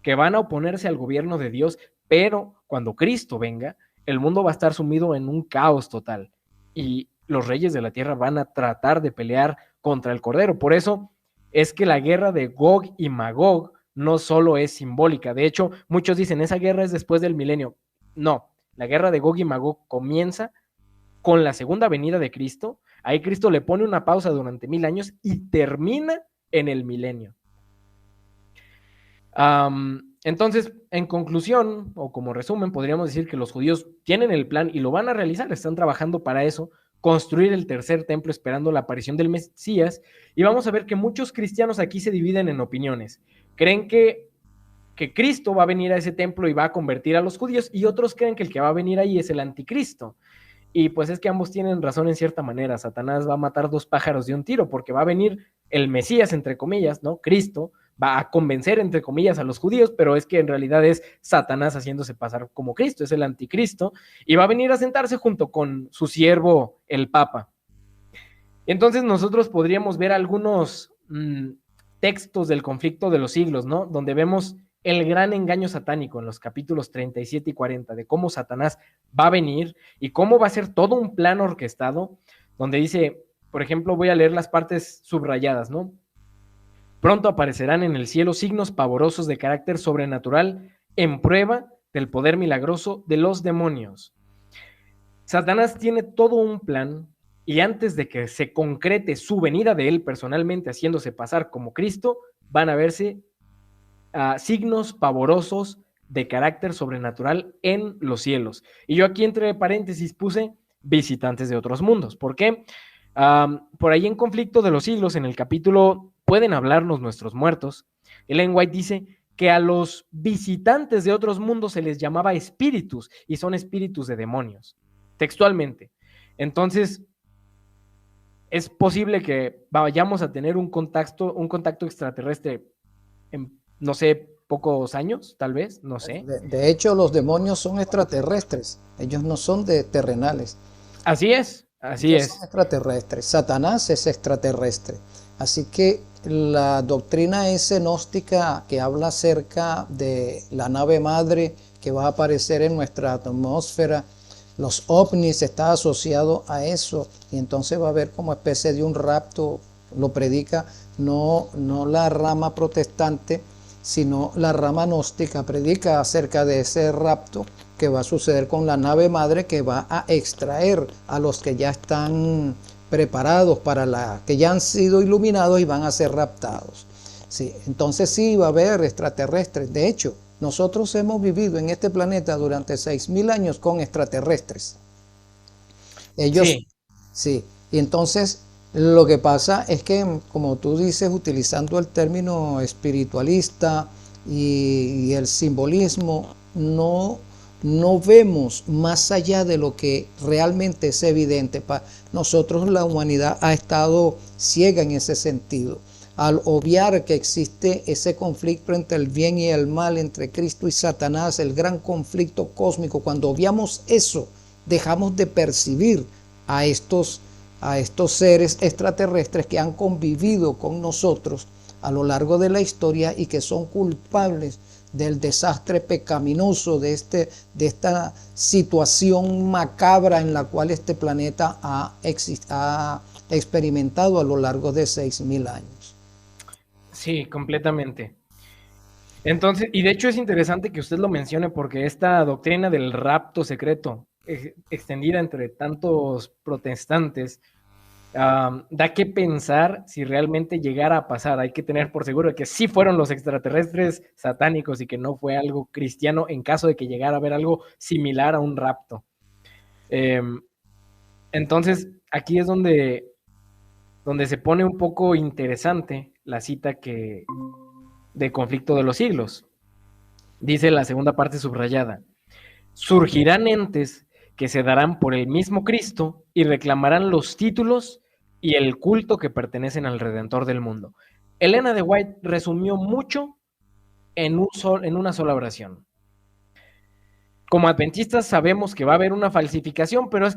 que van a oponerse al gobierno de Dios, pero cuando Cristo venga, el mundo va a estar sumido en un caos total, y los reyes de la tierra van a tratar de pelear contra el Cordero. Por eso es que la guerra de Gog y Magog no solo es simbólica. De hecho, muchos dicen, esa guerra es después del milenio. No, la guerra de Gog y Magog comienza con la segunda venida de Cristo. Ahí Cristo le pone una pausa durante 1000 años y termina en el milenio. Entonces, en conclusión, o como resumen, podríamos decir que los judíos tienen el plan y lo van a realizar, están trabajando para eso, construir el tercer templo esperando la aparición del Mesías, y vamos a ver que muchos cristianos aquí se dividen en opiniones. Creen que Cristo va a venir a ese templo y va a convertir a los judíos, y otros creen que el que va a venir ahí es el anticristo. Y pues es que ambos tienen razón en cierta manera. Satanás va a matar dos pájaros de un tiro, porque va a venir el Mesías, entre comillas, ¿no? Cristo va a convencer, entre comillas, a los judíos, pero es que en realidad es Satanás haciéndose pasar como Cristo, es el anticristo, y va a venir a sentarse junto con su siervo, el Papa. Entonces nosotros podríamos ver algunos textos del conflicto de los siglos, ¿no? Donde vemos el gran engaño satánico en los capítulos 37 y 40, de cómo Satanás va a venir y cómo va a ser todo un plan orquestado, donde dice, por ejemplo, voy a leer las partes subrayadas, ¿no? Pronto aparecerán en el cielo signos pavorosos de carácter sobrenatural en prueba del poder milagroso de los demonios. Satanás tiene todo un plan y antes de que se concrete su venida de él personalmente haciéndose pasar como Cristo, van a verse signos pavorosos de carácter sobrenatural en los cielos. Y yo aquí entre paréntesis puse visitantes de otros mundos. ¿Por qué? Por ahí en Conflicto de los Siglos, en el capítulo ¿Pueden hablarnos nuestros muertos?, Ellen White dice que a los visitantes de otros mundos se les llamaba espíritus, y son espíritus de demonios, textualmente. Entonces, es posible que vayamos a tener un contacto extraterrestre en, no sé, pocos años, tal vez, no sé. De hecho, los demonios son extraterrestres, ellos no son de terrenales. Así es, así Ellos es. son extraterrestres, Satanás es extraterrestre. Así que la doctrina esa gnóstica que habla acerca de la nave madre que va a aparecer en nuestra atmósfera, los ovnis, está asociado a eso, y entonces va a haber como especie de un rapto, lo predica no la rama protestante, sino la rama gnóstica, predica acerca de ese rapto que va a suceder con la nave madre, que va a extraer a los que ya están preparados que ya han sido iluminados y van a ser raptados. Sí, entonces sí va a haber extraterrestres. De hecho, nosotros hemos vivido en este planeta durante 6000 años con extraterrestres. Ellos, sí. Y entonces lo que pasa es que, como tú dices, utilizando el término espiritualista y el simbolismo, no vemos más allá de lo que realmente es evidente. Para nosotros la humanidad ha estado ciega en ese sentido, al obviar que existe ese conflicto entre el bien y el mal, entre Cristo y Satanás, el gran conflicto cósmico. Cuando obviamos eso, dejamos de percibir a estos seres extraterrestres que han convivido con nosotros a lo largo de la historia y que son culpables del desastre pecaminoso de esta situación macabra en la cual este planeta ha experimentado a lo largo de 6000 años. Sí, completamente. Entonces, y de hecho es interesante que usted lo mencione porque esta doctrina del rapto secreto, extendida entre tantos protestantes, da que pensar si realmente llegara a pasar. Hay que tener por seguro que sí fueron los extraterrestres satánicos y que no fue algo cristiano en caso de que llegara a haber algo similar a un rapto. Entonces, aquí es donde se pone un poco interesante la cita de Conflicto de los Siglos. Dice la segunda parte subrayada: surgirán entes que se darán por el mismo Cristo y reclamarán los títulos y el culto que pertenecen al Redentor del mundo. Elena de White resumió mucho en una sola oración. Como adventistas sabemos que va a haber una falsificación, pero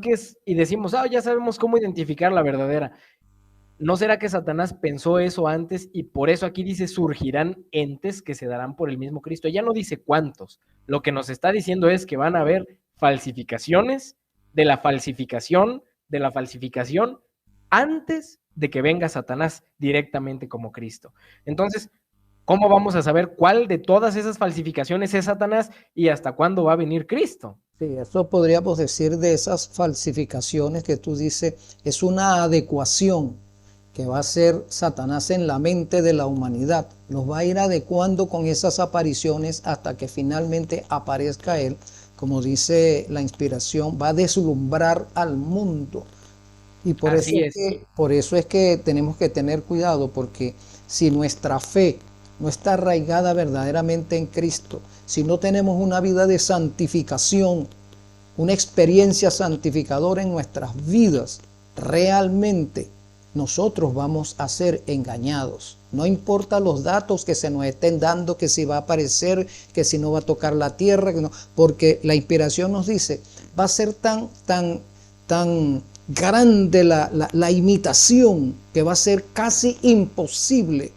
y decimos, ya sabemos cómo identificar la verdadera. ¿No será que Satanás pensó eso antes y por eso aquí dice surgirán entes que se darán por el mismo Cristo? Ya no dice cuántos. Lo que nos está diciendo es que van a haber falsificaciones de la falsificación antes de que venga Satanás directamente como Cristo. Entonces, ¿cómo vamos a saber cuál de todas esas falsificaciones es Satanás y hasta cuándo va a venir Cristo? Sí, eso podríamos decir de esas falsificaciones que tú dices, es una adecuación que va a hacer Satanás en la mente de la humanidad. Los va a ir adecuando con esas apariciones hasta que finalmente aparezca Él. Como dice la inspiración, va a deslumbrar al mundo. Y Así es. por eso es que tenemos que tener cuidado, porque si nuestra fe no está arraigada verdaderamente en Cristo, si no tenemos una vida de santificación, una experiencia santificadora en nuestras vidas, realmente nosotros vamos a ser engañados. No importa los datos que se nos estén dando, que si va a aparecer, que si no va a tocar la tierra, que no, porque la inspiración nos dice, va a ser tan grande la imitación que va a ser casi imposible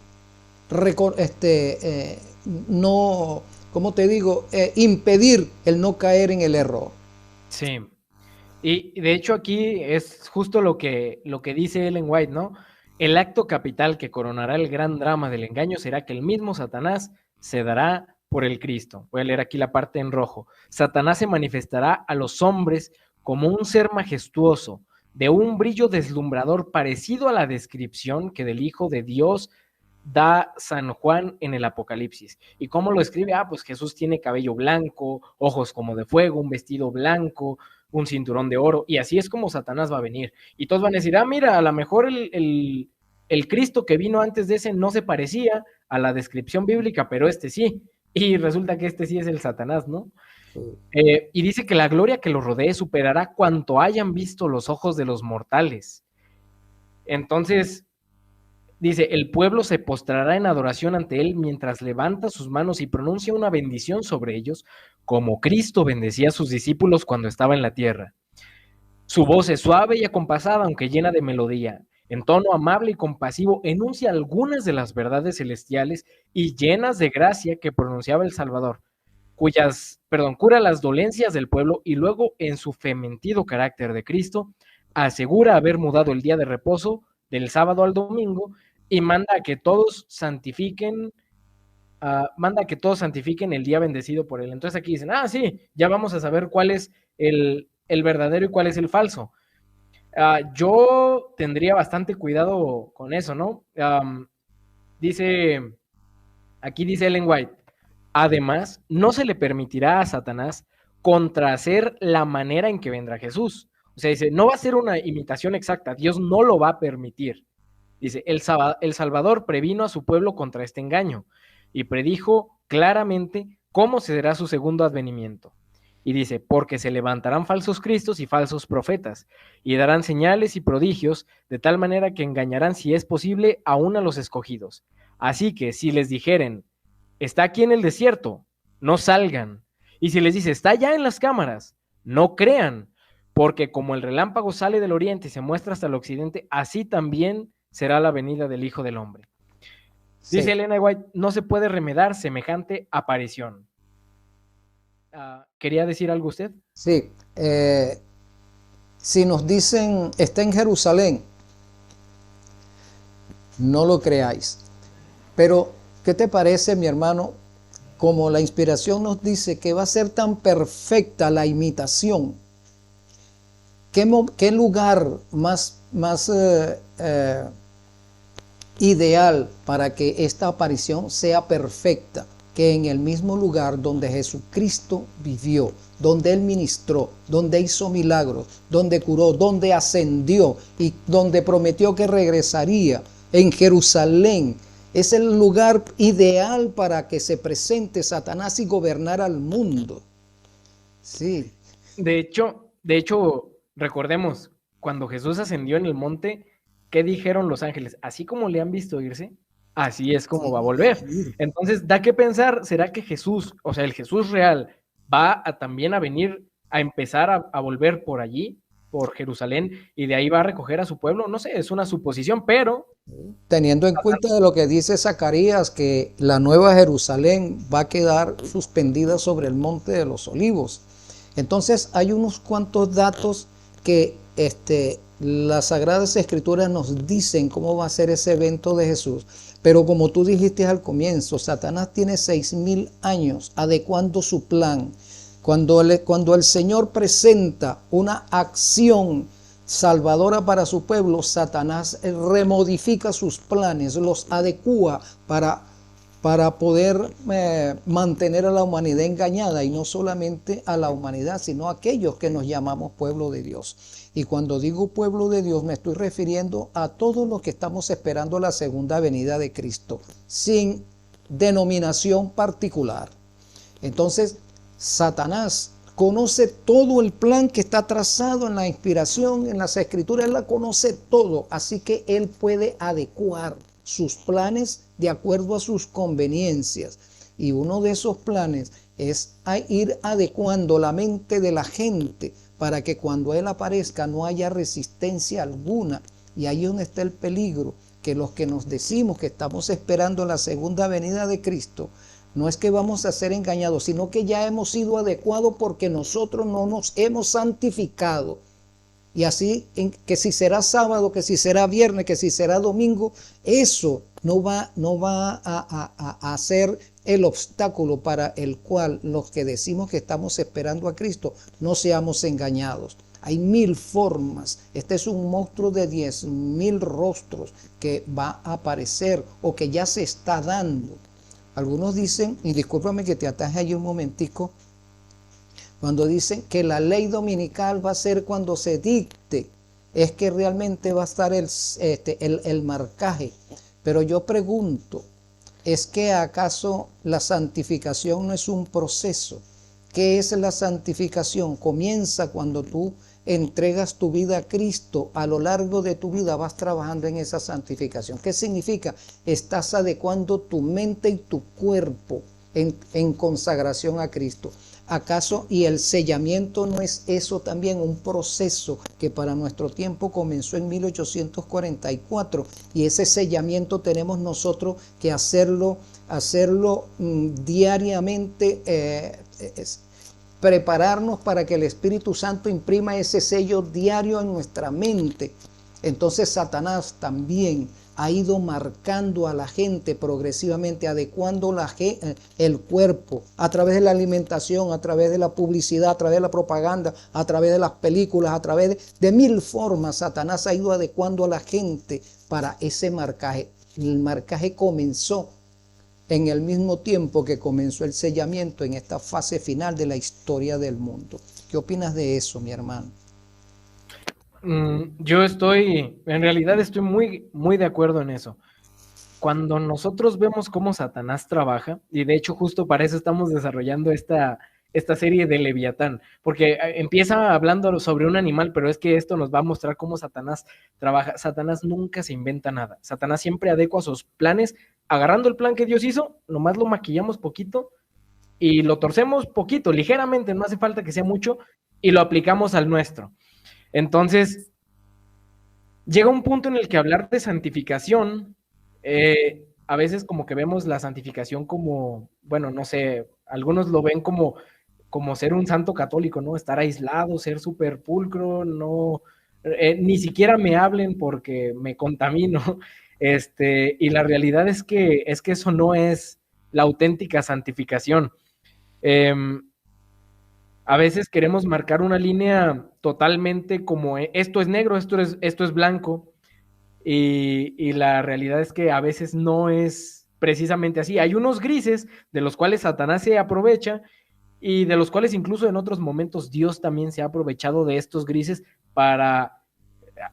no, ¿cómo te digo? Impedir el no caer en el error. Sí. Y de hecho aquí es justo lo que dice Ellen White, ¿no? El acto capital que coronará el gran drama del engaño será que el mismo Satanás se dará por el Cristo. Voy a leer aquí la parte en rojo. Satanás se manifestará a los hombres como un ser majestuoso, de un brillo deslumbrador parecido a la descripción que del Hijo de Dios da San Juan en el Apocalipsis. ¿Y cómo lo escribe? Ah, pues Jesús tiene cabello blanco, ojos como de fuego, un vestido blanco, un cinturón de oro, y así es como Satanás va a venir. Y todos van a decir, ah, mira, a lo mejor el Cristo que vino antes de ese no se parecía a la descripción bíblica, pero este sí. Y resulta que este sí es el Satanás, ¿no? Y dice que la gloria que lo rodee superará cuanto hayan visto los ojos de los mortales. Entonces, dice, el pueblo se postrará en adoración ante él mientras levanta sus manos y pronuncia una bendición sobre ellos, como Cristo bendecía a sus discípulos cuando estaba en la tierra. Su voz es suave y acompasada, aunque llena de melodía. En tono amable y compasivo, enuncia algunas de las verdades celestiales y llenas de gracia que pronunciaba el Salvador, cura las dolencias del pueblo y luego, en su fementido carácter de Cristo, asegura haber mudado el día de reposo del sábado al domingo y manda a que todos santifiquen el día bendecido por él. Entonces aquí dicen, ah, sí, ya vamos a saber cuál es el verdadero y cuál es el falso. Yo tendría bastante cuidado con eso, ¿no? Aquí dice Ellen White, además, no se le permitirá a Satanás contrahacer la manera en que vendrá Jesús. O sea, dice, no va a ser una imitación exacta, Dios no lo va a permitir. Dice, el Salvador previno a su pueblo contra este engaño y predijo claramente cómo será su segundo advenimiento. Y dice, porque se levantarán falsos cristos y falsos profetas, y darán señales y prodigios, de tal manera que engañarán, si es posible, aún a los escogidos. Así que si les dijeren, está aquí en el desierto, no salgan. Y si les dice, está allá en las cámaras, no crean, porque como el relámpago sale del oriente y se muestra hasta el occidente, así también será la venida del Hijo del Hombre. Sí. Dice Elena White, no se puede remedar semejante aparición. ¿Quería decir algo usted? Sí. Si nos dicen, está en Jerusalén, no lo creáis. Pero, ¿qué te parece, mi hermano? Como la inspiración nos dice que va a ser tan perfecta la imitación, ¿qué lugar más ideal para que esta aparición sea perfecta que en el mismo lugar donde Jesucristo vivió, donde Él ministró, donde hizo milagros, donde curó, donde ascendió y donde prometió que regresaría, en Jerusalén? Es el lugar ideal para que se presente Satanás y gobernar al mundo. Sí. De hecho, recordemos, cuando Jesús ascendió en el monte, ¿qué dijeron los ángeles? Así como le han visto irse, así es como va a volver. Entonces, da que pensar, ¿será que Jesús, o sea, el Jesús real, va también a venir a empezar a volver por allí, por Jerusalén, y de ahí va a recoger a su pueblo? No sé, es una suposición, pero... Teniendo en cuenta de lo que dice Zacarías, que la nueva Jerusalén va a quedar suspendida sobre el monte de los olivos. Entonces hay unos cuantos datos que las Sagradas Escrituras nos dicen cómo va a ser ese evento de Jesús. Pero como tú dijiste al comienzo, Satanás tiene 6.000 años adecuando su plan. Cuando el Señor presenta una acción salvadora para su pueblo, Satanás remodifica sus planes, los adecúa para poder mantener a la humanidad engañada, y no solamente a la humanidad, sino a aquellos que nos llamamos pueblo de Dios. Y cuando digo pueblo de Dios, me estoy refiriendo a todos los que estamos esperando la segunda venida de Cristo, sin denominación particular. Entonces, Satanás conoce todo el plan que está trazado en la inspiración, en las escrituras. Él la conoce todo, así que él puede adecuar sus planes de acuerdo a sus conveniencias. Y uno de esos planes es ir adecuando la mente de la gente para que cuando él aparezca no haya resistencia alguna. Y ahí es donde está el peligro, que los que nos decimos que estamos esperando la segunda venida de Cristo, no es que vamos a ser engañados, sino que ya hemos sido adecuados porque nosotros no nos hemos santificado. Y así, que si será sábado, que si será viernes, que si será domingo, eso no va a ser el obstáculo para el cual los que decimos que estamos esperando a Cristo no seamos engañados. Hay 1000 formas. Este es un monstruo de 10.000 rostros que va a aparecer o que ya se está dando. Algunos dicen, y discúlpame que te ataje allí un momentico, cuando dicen que la ley dominical va a ser cuando se dicte, es que realmente va a estar el marcaje. Pero yo pregunto, ¿es que acaso la santificación no es un proceso? ¿Qué es la santificación? Comienza cuando tú entregas tu vida a Cristo. A lo largo de tu vida vas trabajando en esa santificación. ¿Qué significa? Estás adecuando tu mente y tu cuerpo en consagración a Cristo. ¿Acaso y el sellamiento no es eso también un proceso que para nuestro tiempo comenzó en 1844? Y ese sellamiento tenemos nosotros que hacerlo diariamente, prepararnos para que el Espíritu Santo imprima ese sello diario en nuestra mente. Entonces Satanás también ha ido marcando a la gente progresivamente, adecuando el cuerpo a través de la alimentación, a través de la publicidad, a través de la propaganda, a través de las películas, a través de 1000 formas. Satanás ha ido adecuando a la gente para ese marcaje. El marcaje comenzó en el mismo tiempo que comenzó el sellamiento en esta fase final de la historia del mundo. ¿Qué opinas de eso, mi hermano? Yo en realidad estoy muy, muy de acuerdo en eso. Cuando nosotros vemos cómo Satanás trabaja, y de hecho justo para eso estamos desarrollando esta serie de Leviatán, porque empieza hablando sobre un animal, pero es que esto nos va a mostrar cómo Satanás trabaja. Satanás nunca se inventa nada. Satanás siempre adecua sus planes, agarrando el plan que Dios hizo, nomás lo maquillamos poquito y lo torcemos poquito, ligeramente, no hace falta que sea mucho, y lo aplicamos al nuestro. Entonces, llega un punto en el que hablar de santificación, a veces como que vemos la santificación como, bueno, no sé, algunos lo ven como ser un santo católico, ¿no? Estar aislado, ser súper pulcro, no, ni siquiera me hablen porque me contamino. Y la realidad es que eso no es la auténtica santificación. A veces queremos marcar una línea totalmente como esto es negro, esto es blanco, y la realidad es que a veces no es precisamente así. Hay unos grises de los cuales Satanás se aprovecha y de los cuales incluso en otros momentos Dios también se ha aprovechado de estos grises para,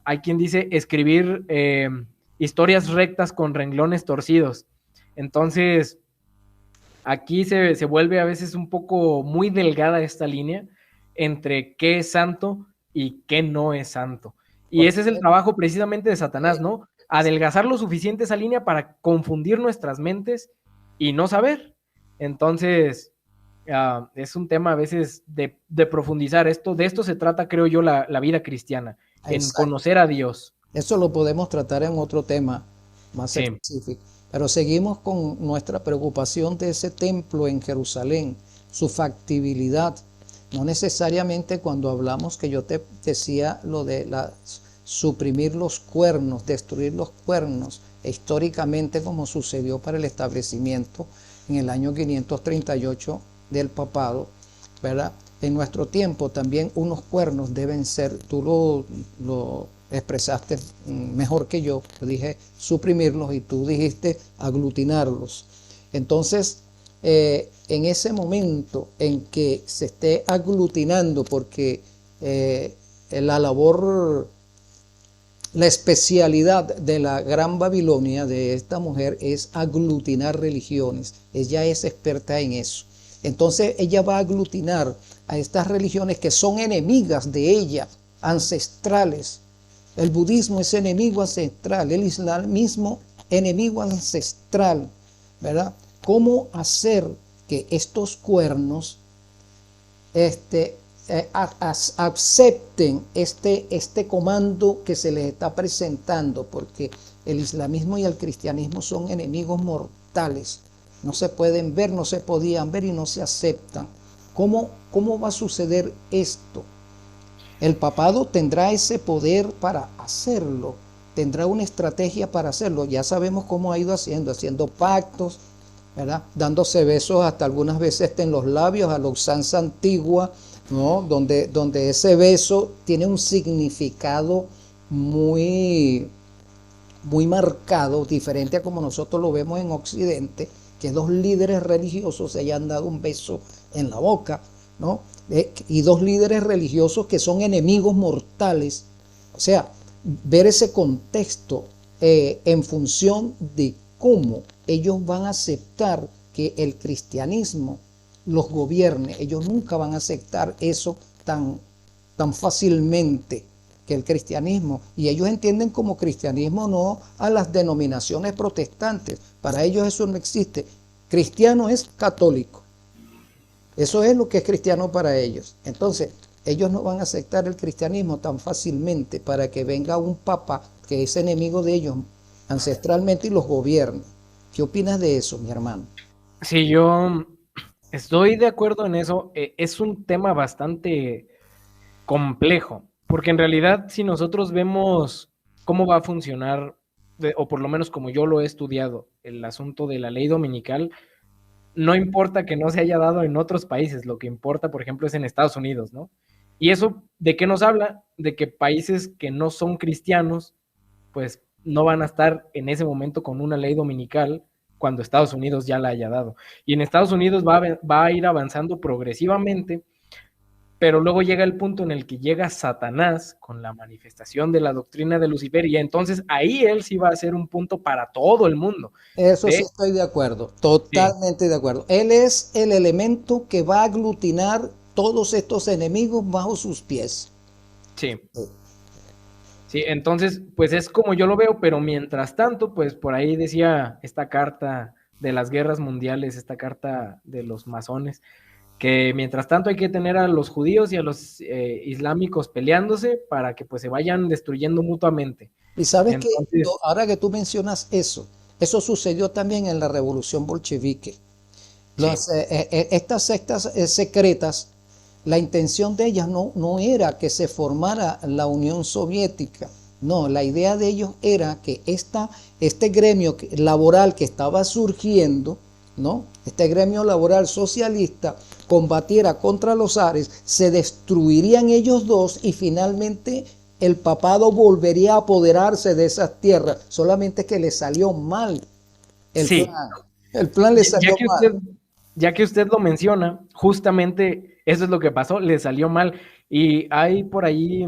hay quien dice, escribir historias rectas con renglones torcidos. Entonces, aquí se vuelve a veces un poco muy delgada esta línea entre qué es santo y qué no es santo. Y ese es el trabajo precisamente de Satanás, ¿no? Adelgazar lo suficiente esa línea para confundir nuestras mentes y no saber. Entonces, es un tema a veces de profundizar. De esto se trata, creo yo, la vida cristiana, en conocer a Dios. Eso lo podemos tratar en otro tema más específico. Pero seguimos con nuestra preocupación de ese templo en Jerusalén, su factibilidad. No necesariamente cuando hablamos, que yo te decía lo de suprimir los cuernos, destruir los cuernos, históricamente como sucedió para el establecimiento en el año 538 del papado, ¿verdad? En nuestro tiempo también unos cuernos deben ser, tú lo expresaste mejor que yo dije suprimirlos y tú dijiste aglutinarlos. Entonces, en ese momento en que se esté aglutinando, porque la labor, la especialidad de la Gran Babilonia, de esta mujer, es aglutinar religiones. Ella es experta en eso. Entonces ella va a aglutinar a estas religiones que son enemigas de ella, ancestrales. El budismo es enemigo ancestral, el islamismo enemigo ancestral, ¿verdad? ¿Cómo hacer que estos cuernos acepten este comando que se les está presentando? Porque el islamismo y el cristianismo son enemigos mortales. No se pueden ver, no se podían ver y no se aceptan. ¿Cómo va a suceder esto? El papado tendrá ese poder para hacerlo, tendrá una estrategia para hacerlo. Ya sabemos cómo ha ido haciendo pactos, ¿verdad? Dándose besos hasta algunas veces en los labios a la usanza antigua, ¿no? Donde ese beso tiene un significado muy, muy marcado, diferente a como nosotros lo vemos en Occidente, que dos líderes religiosos se hayan dado un beso en la boca, ¿no? Y dos líderes religiosos que son enemigos mortales. O sea, ver ese contexto en función de cómo ellos van a aceptar que el cristianismo los gobierne. Ellos nunca van a aceptar eso tan fácilmente, que el cristianismo, y ellos entienden como cristianismo no a las denominaciones protestantes. Para ellos eso no existe. Cristiano es católico. Eso es lo que es cristiano para ellos. Entonces, ellos no van a aceptar el cristianismo tan fácilmente para que venga un papa que es enemigo de ellos ancestralmente y los gobierne. ¿Qué opinas de eso, mi hermano? Sí, yo estoy de acuerdo en eso. Es un tema bastante complejo, porque en realidad si nosotros vemos cómo va a funcionar, o por lo menos como yo lo he estudiado, el asunto de la ley dominical, no importa que no se haya dado en otros países, lo que importa, por ejemplo, es en Estados Unidos, ¿no? ¿Y eso de qué nos habla? De que países que no son cristianos, pues no van a estar en ese momento con una ley dominical cuando Estados Unidos ya la haya dado. Y en Estados Unidos va a ir avanzando progresivamente, pero luego llega el punto en el que llega Satanás con la manifestación de la doctrina de Lucifer, y entonces ahí él sí va a ser un punto para todo el mundo. Eso sí De, estoy de acuerdo, sí, totalmente de acuerdo. Él es el elemento que va a aglutinar todos estos enemigos bajo sus pies. sí. Sí, entonces, pues es como yo lo veo, pero mientras tanto, pues por ahí decía esta carta de las guerras mundiales, esta carta de los masones, que mientras tanto hay que tener a los judíos y a los islámicos peleándose para que pues se vayan destruyendo mutuamente. Y sabes que Entonces, ahora que tú mencionas eso, eso sucedió también en la revolución bolchevique. sí, Estas sectas secretas, la intención de ellas no era que se formara la Unión Soviética. No, la idea de ellos era que este gremio laboral que estaba surgiendo, ¿no? Este gremio laboral socialista combatiera contra los zares, se destruirían ellos dos y finalmente el papado volvería a apoderarse de esas tierras. Solamente que le salió mal el sí. plan. El plan le Ya salió que mal. usted, ya que usted lo menciona, justamente eso es lo que pasó, le salió mal. Y hay por ahí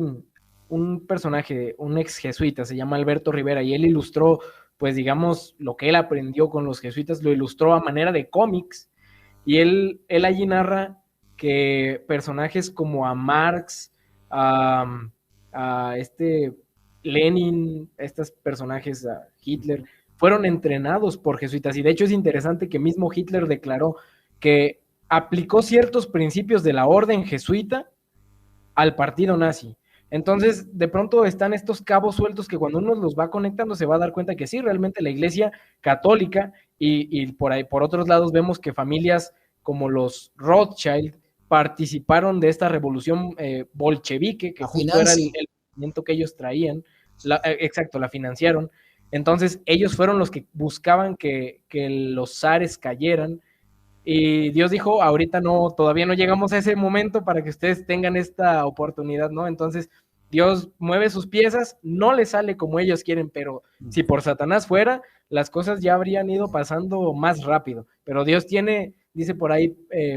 un personaje, un ex jesuita, se llama Alberto Rivera, y él ilustró, pues digamos, lo que él aprendió con los jesuitas, lo ilustró a manera de cómics, y él allí narra que personajes como a Marx, a este Lenin, estos personajes, a Hitler, fueron entrenados por jesuitas. Y de hecho es interesante que mismo Hitler declaró que aplicó ciertos principios de la orden jesuita al partido nazi. Entonces, de pronto están estos cabos sueltos que cuando uno los va conectando se va a dar cuenta que sí, realmente la Iglesia católica y por ahí, por otros lados, vemos que familias como los Rothschild participaron de esta revolución bolchevique, que La justo era financia. el movimiento que ellos traían, exacto, la financiaron. Entonces, ellos fueron los que buscaban que los zares cayeran, Y Dios dijo, ahorita no, todavía no llegamos a ese momento para que ustedes tengan esta oportunidad, ¿no? Entonces, Dios mueve sus piezas, no les sale como ellos quieren, pero si por Satanás fuera, las cosas ya habrían ido pasando más rápido. Pero Dios tiene, dice por ahí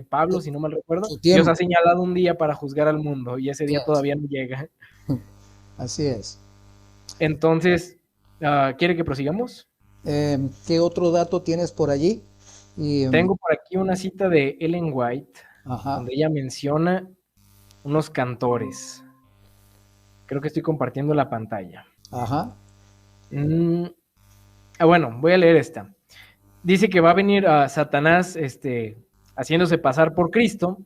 Pablo, si no mal recuerdo, Su Dios tiempo. ha señalado un día para juzgar al mundo y ese Así día es. todavía no llega. Así es. Entonces, ¿quiere que prosigamos? ¿Qué otro dato tienes por allí? Y, Tengo por aquí una cita de Ellen White, ajá, donde ella menciona unos cantores. Creo que estoy compartiendo la pantalla. ajá, Mm, bueno, voy a leer esta. Dice que va a venir a Satanás haciéndose pasar por Cristo.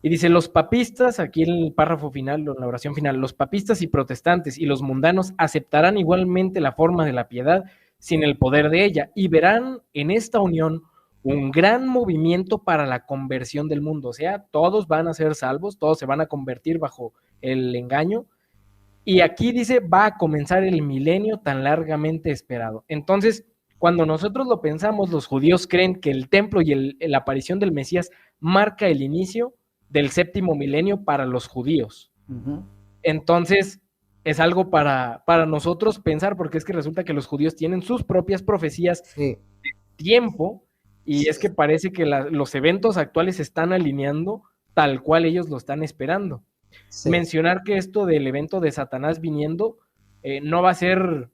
Y dice, los papistas, aquí en el párrafo final, en la oración final, los papistas y protestantes y los mundanos aceptarán igualmente la forma de la piedad sin el poder de ella y verán en esta unión un gran movimiento para la conversión del mundo. O sea, todos van a ser salvos, todos se van a convertir bajo el engaño. Y aquí dice, va a comenzar el milenio tan largamente esperado. Entonces, cuando nosotros lo pensamos, los judíos creen que el templo y la aparición del Mesías marca el inicio del séptimo milenio para los judíos. ujú, Entonces, es algo para nosotros pensar, porque es que resulta que los judíos tienen sus propias profecías sí, de tiempo, y es que parece que los eventos actuales se están alineando tal cual ellos lo están esperando. sí, Mencionar que esto del evento de Satanás viniendo no va a ser,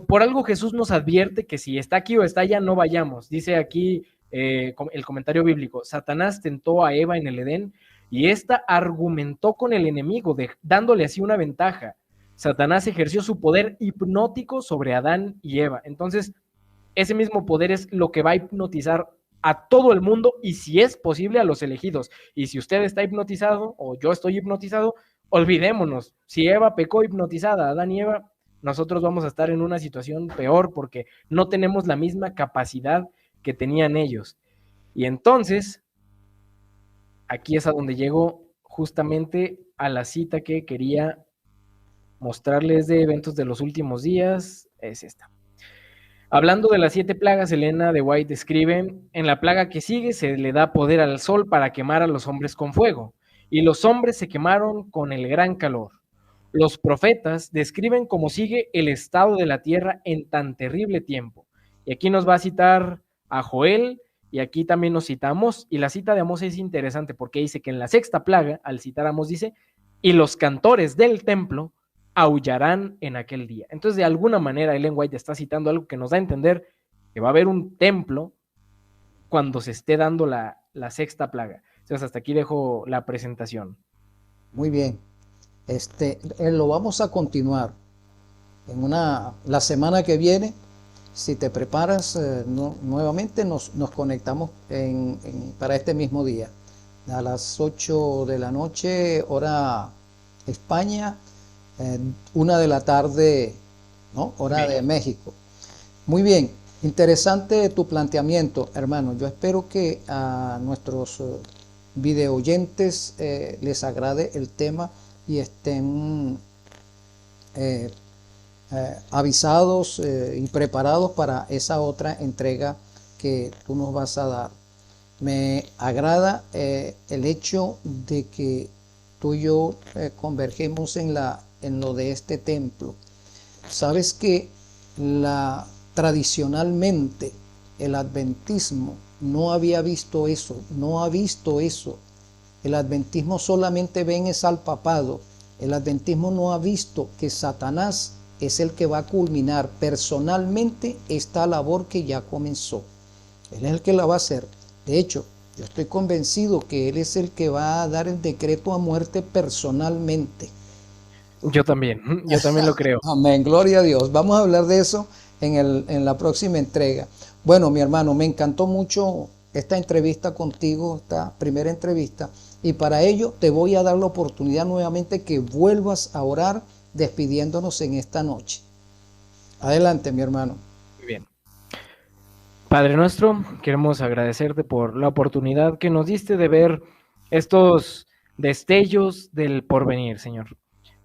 por algo Jesús nos advierte que si está aquí o está allá, no vayamos. Dice aquí el comentario bíblico, Satanás tentó a Eva en el Edén y ésta argumentó con el enemigo, dándole así una ventaja. Satanás ejerció su poder hipnótico sobre Adán y Eva. Entonces, ese mismo poder es lo que va a hipnotizar a todo el mundo y si es posible a los elegidos. Y si usted está hipnotizado o yo estoy hipnotizado, olvidémonos. Si Eva pecó hipnotizada, Adán y Eva, nosotros vamos a estar en una situación peor porque no tenemos la misma capacidad que tenían ellos. Y entonces, aquí es a donde llego justamente a la cita que quería mostrarles de eventos de los últimos días. Es esta. Hablando de las 7 plagas, Elena de White escribe, en la plaga que sigue se le da poder al sol para quemar a los hombres con fuego, y los hombres se quemaron con el gran calor. Los profetas describen cómo sigue el estado de la tierra en tan terrible tiempo. Y aquí nos va a citar a Joel, y aquí también nos citamos, y la cita de Amós es interesante porque dice que en la 6ª plaga, al citar a Amós dice, y los cantores del templo aullarán en aquel día. Entonces, de alguna manera, Ellen White está citando algo que nos da a entender que va a haber un templo cuando se esté dando la 6ª plaga. Entonces, hasta aquí dejo la presentación. muy bien. Lo vamos a continuar la semana que viene. Si te preparas, nuevamente nos conectamos para este mismo día. A las 8 de la noche, hora España, 1 de la tarde, ¿no? Hora de México. Muy bien, interesante tu planteamiento, hermano. Yo espero que a nuestros video oyentes les agrade el tema y estén eh, avisados y preparados para esa otra entrega que tú nos vas a dar. Me agrada el hecho de que tú y yo convergemos en lo de este templo. Sabes que tradicionalmente el adventismo no había visto eso, no ha visto eso. El adventismo solamente ven es al papado. El adventismo no ha visto que Satanás es el que va a culminar personalmente esta labor que ya comenzó. Él es el que la va a hacer. De hecho, yo estoy convencido que Él es el que va a dar el decreto a muerte personalmente. Yo también lo creo. Amén, gloria a Dios. Vamos a hablar de eso en la próxima entrega. Bueno, mi hermano, me encantó mucho esta entrevista contigo, esta primera entrevista, y para ello te voy a dar la oportunidad nuevamente que vuelvas a orar despidiéndonos en esta noche. Adelante, mi hermano. Muy bien. Padre nuestro, queremos agradecerte por la oportunidad que nos diste de ver estos destellos del porvenir, Señor.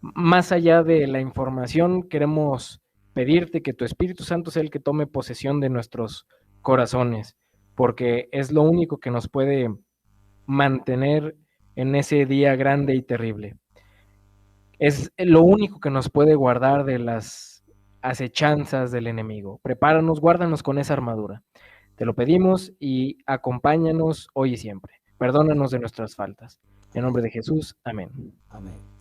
Más allá de la información, queremos pedirte que tu Espíritu Santo sea el que tome posesión de nuestros corazones. porque es lo único que nos puede mantener en ese día grande y terrible. Es lo único que nos puede guardar de las acechanzas del enemigo. Prepáranos, guárdanos con esa armadura. Te lo pedimos y acompáñanos hoy y siempre. Perdónanos de nuestras faltas. En nombre de Jesús, amén. Amén.